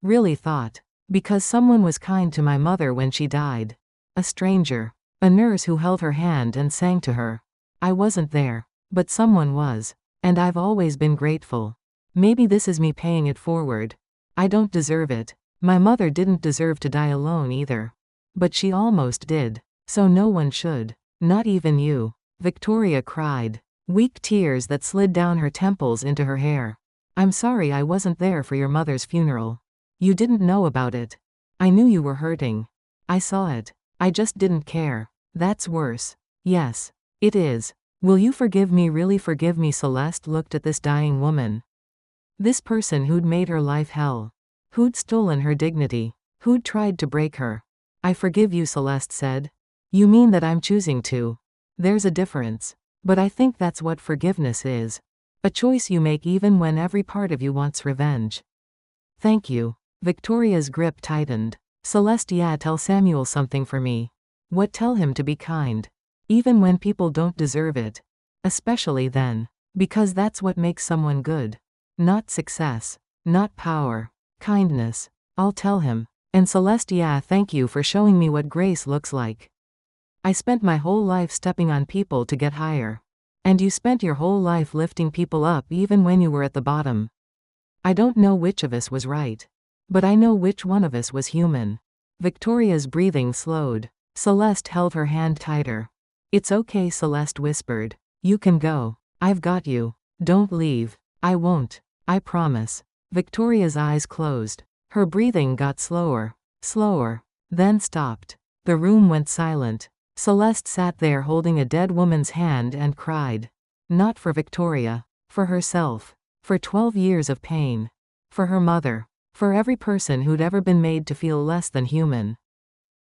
S1: Really thought. Because someone was kind to my mother when she died. A stranger. A nurse who held her hand and sang to her. I wasn't there. But someone was. And I've always been grateful. Maybe this is me paying it forward. I don't deserve it. My mother didn't deserve to die alone either. But she almost did. So no one should. Not even you. Victoria cried. Weak tears that slid down her temples into her hair. I'm sorry I wasn't there for your mother's funeral. You didn't know about it. I knew you were hurting. I saw it. I just didn't care. That's worse. Yes. It is. Will you forgive me? Really forgive me? Celeste looked at this dying woman. This person who'd made her life hell. Who'd stolen her dignity. Who'd tried to break her. I forgive you, Celeste said. You mean that I'm choosing to? There's a difference. But I think that's what forgiveness is. A choice you make even when every part of you wants revenge. Thank you. Victoria's grip tightened. Celeste, yeah, tell Samuel something for me. What? Tell him to be kind. Even when people don't deserve it. Especially then. Because that's what makes someone good. Not success. Not power. Kindness. I'll tell him. And Celeste, yeah, thank you for showing me what grace looks like. I spent my whole life stepping on people to get higher. And you spent your whole life lifting people up even when you were at the bottom. I don't know which of us was right. But I know which one of us was human. Victoria's breathing slowed. Celeste held her hand tighter. It's okay, Celeste whispered. You can go. I've got you. Don't leave. I won't. I promise. Victoria's eyes closed. Her breathing got slower. Slower. Then stopped. The room went silent. Celeste sat there holding a dead woman's hand and cried. Not for Victoria. For herself. For 12 years of pain. For her mother. For every person who'd ever been made to feel less than human.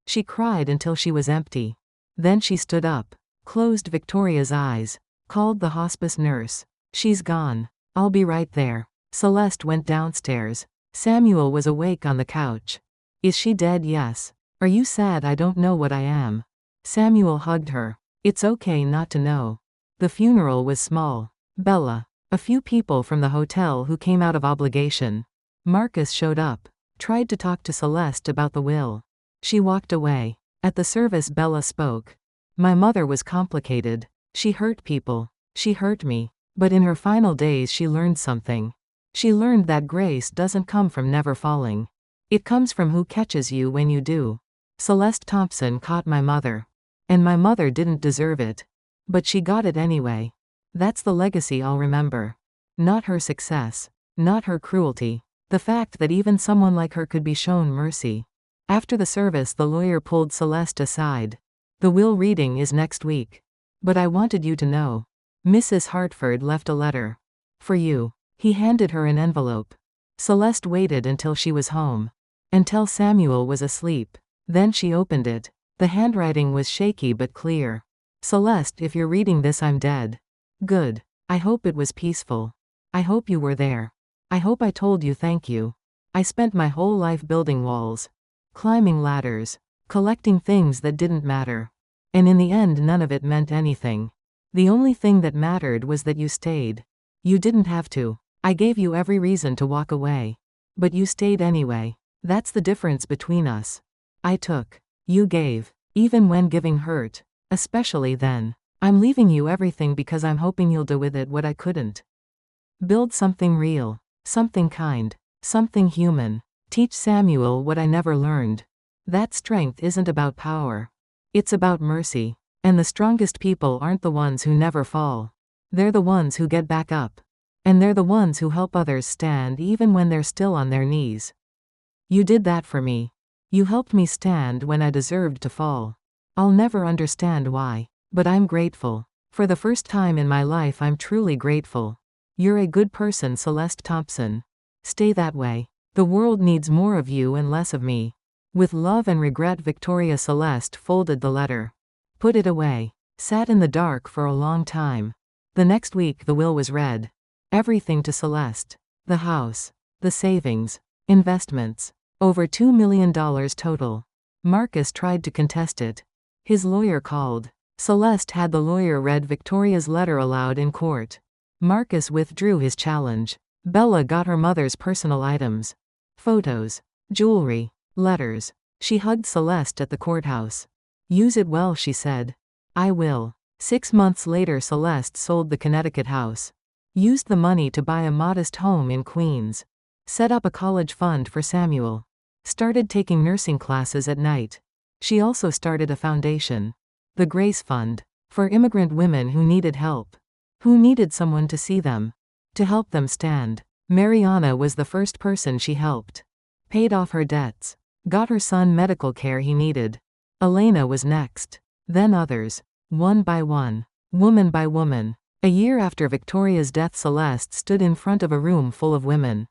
S1: She cried until she was empty. Then she stood up. Closed Victoria's eyes. Called the hospice nurse. She's gone. I'll be right there. Celeste went downstairs. Samuel was awake on the couch. Is she dead? Yes. Are you sad? I don't know what I am. Samuel hugged her. It's okay not to know. The funeral was small. Bella. A few people from the hotel who came out of obligation. Marcus showed up. Tried to talk to Celeste about the will. She walked away. At the service Bella spoke. My mother was complicated. She hurt people. She hurt me. But in her final days she learned something. She learned that grace doesn't come from never falling. It comes from who catches you when you do. Celeste Thompson caught my mother. And my mother didn't deserve it. But she got it anyway. That's the legacy I'll remember. Not her success. Not her cruelty. The fact that even someone like her could be shown mercy. After the service, the lawyer pulled Celeste aside. The will reading is next week. But I wanted you to know. Mrs. Hartford left a letter. For you. He handed her an envelope. Celeste waited until she was home. Until Samuel was asleep. Then she opened it. The handwriting was shaky but clear. Celeste, if you're reading this, I'm dead. Good. I hope it was peaceful. I hope you were there. I hope I told you thank you. I spent my whole life building walls. Climbing ladders. Collecting things that didn't matter. And in the end, none of it meant anything. The only thing that mattered was that you stayed. You didn't have to. I gave you every reason to walk away. But you stayed anyway. That's the difference between us. I took. You gave. Even when giving hurt. Especially then. I'm leaving you everything because I'm hoping you'll do with it what I couldn't. Build something real. Something kind. Something human. Teach Samuel what I never learned. That strength isn't about power. It's about mercy. And the strongest people aren't the ones who never fall. They're the ones who get back up. And they're the ones who help others stand even when they're still on their knees. You did that for me. You helped me stand when I deserved to fall. I'll never understand why. But I'm grateful. For the first time in my life, I'm truly grateful. You're a good person, Celeste Thompson. Stay that way. The world needs more of you and less of me. With love and regret, Victoria. Celeste folded the letter. Put it away. Sat in the dark for a long time. The next week the will was read. Everything to Celeste. The house. The savings. Investments. Over $2 million total. Marcus tried to contest it. His lawyer called. Celeste had the lawyer read Victoria's letter aloud in court. Marcus withdrew his challenge. Bella got her mother's personal items. Photos. Jewelry. Letters. She hugged Celeste at the courthouse. Use it well, she said. I will. 6 months later, Celeste sold the Connecticut house. Used the money to buy a modest home in Queens. Set up a college fund for Samuel. Started taking nursing classes at night. She also started a foundation. The Grace Fund. For immigrant women who needed help. Who needed someone to see them. To help them stand. Mariana was the first person she helped. Paid off her debts. Got her son medical care he needed. Elena was next. Then others. One by one. Woman by woman. A year after Victoria's death, Celeste stood in front of a room full of women.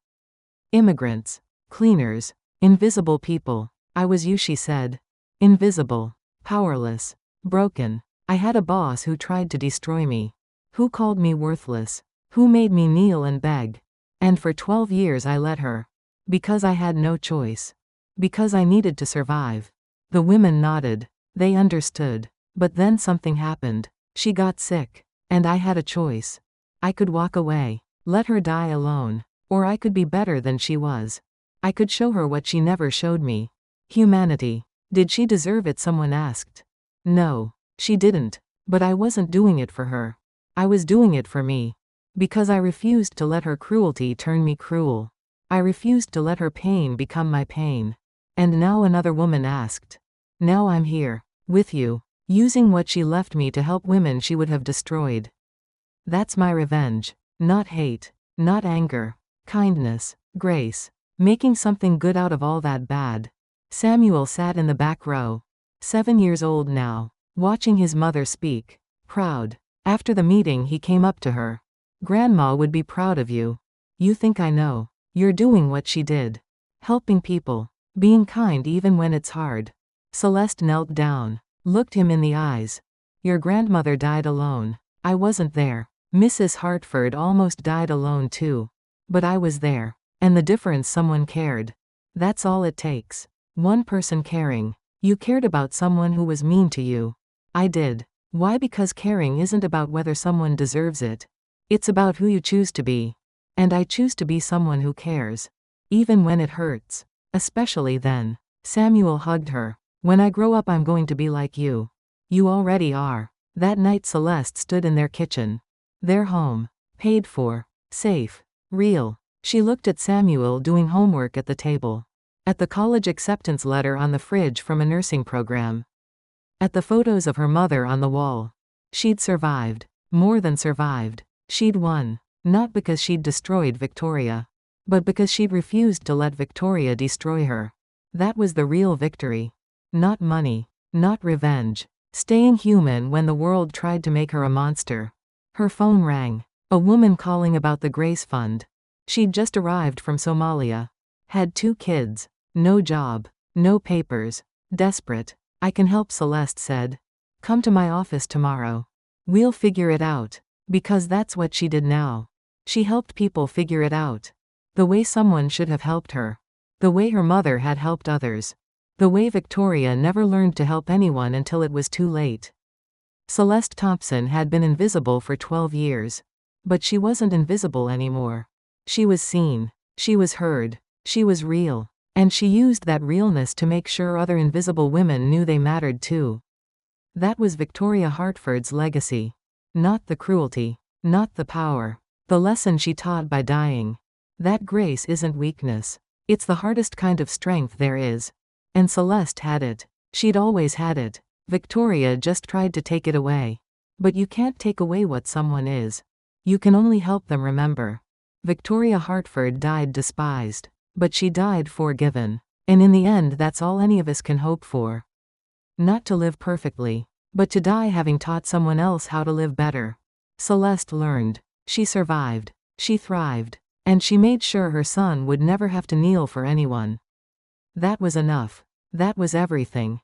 S1: Immigrants. Cleaners. Invisible people. I was you, she said. Invisible. Powerless. Broken. I had a boss who tried to destroy me. Who called me worthless. Who made me kneel and beg. And for 12 years I let her. Because I had no choice. Because I needed to survive. The women nodded. They understood. But then something happened. She got sick. And I had a choice. I could walk away. Let her die alone. Or I could be better than she was. I could show her what she never showed me. Humanity. Did she deserve it? Someone asked. No. She didn't. But I wasn't doing it for her. I was doing it for me. Because I refused to let her cruelty turn me cruel. I refused to let her pain become my pain. And now another woman asked. Now I'm here. With you. Using what she left me to help women she would have destroyed. That's my revenge. Not hate. Not anger. Kindness. Grace. Making something good out of all that bad. Samuel sat in the back row. 7 years old now. Watching his mother speak. Proud. After the meeting he came up to her. Grandma would be proud of you. You think I know. You're doing what she did. Helping people. Being kind even when it's hard. Celeste knelt down. Looked him in the eyes. Your grandmother died alone. I wasn't there. Mrs. Hartford almost died alone too. But I was there. And the difference, someone cared. That's all it takes. One person caring. You cared about someone who was mean to you. I did. Why? Because caring isn't about whether someone deserves it. It's about who you choose to be. And I choose to be someone who cares. Even when it hurts. Especially then. Samuel hugged her. When I grow up I'm going to be like you. You already are. That night Celeste stood in their kitchen. Their home. Paid for. Safe. Real. She looked at Samuel doing homework at the table. At the college acceptance letter on the fridge from a nursing program. At the photos of her mother on the wall. She'd survived. More than survived. She'd won. Not because she'd destroyed Victoria. But because she'd refused to let Victoria destroy her. That was the real victory. Not money. Not revenge. Staying human when the world tried to make her a monster. Her phone rang. A woman calling about the Grace Fund. She'd just arrived from Somalia. Had 2 kids. No job. No papers. Desperate. "I can help," Celeste said. "Come to my office tomorrow. We'll figure it out." Because that's what she did now. She helped people figure it out. The way someone should have helped her. The way her mother had helped others. The way Victoria never learned to help anyone until it was too late. Celeste Thompson had been invisible for 12 years. But she wasn't invisible anymore. She was seen. She was heard. She was real. And she used that realness to make sure other invisible women knew they mattered too. That was Victoria Hartford's legacy. Not the cruelty. Not the power. The lesson she taught by dying. That grace isn't weakness. It's the hardest kind of strength there is. And Celeste had it. She'd always had it. Victoria just tried to take it away. But you can't take away what someone is. You can only help them remember. Victoria Hartford died despised. But she died forgiven. And in the end, that's all any of us can hope for. Not to live perfectly, but to die having taught someone else how to live better. Celeste learned. She survived. She thrived. And she made sure her son would never have to kneel for anyone. That was enough. That was everything.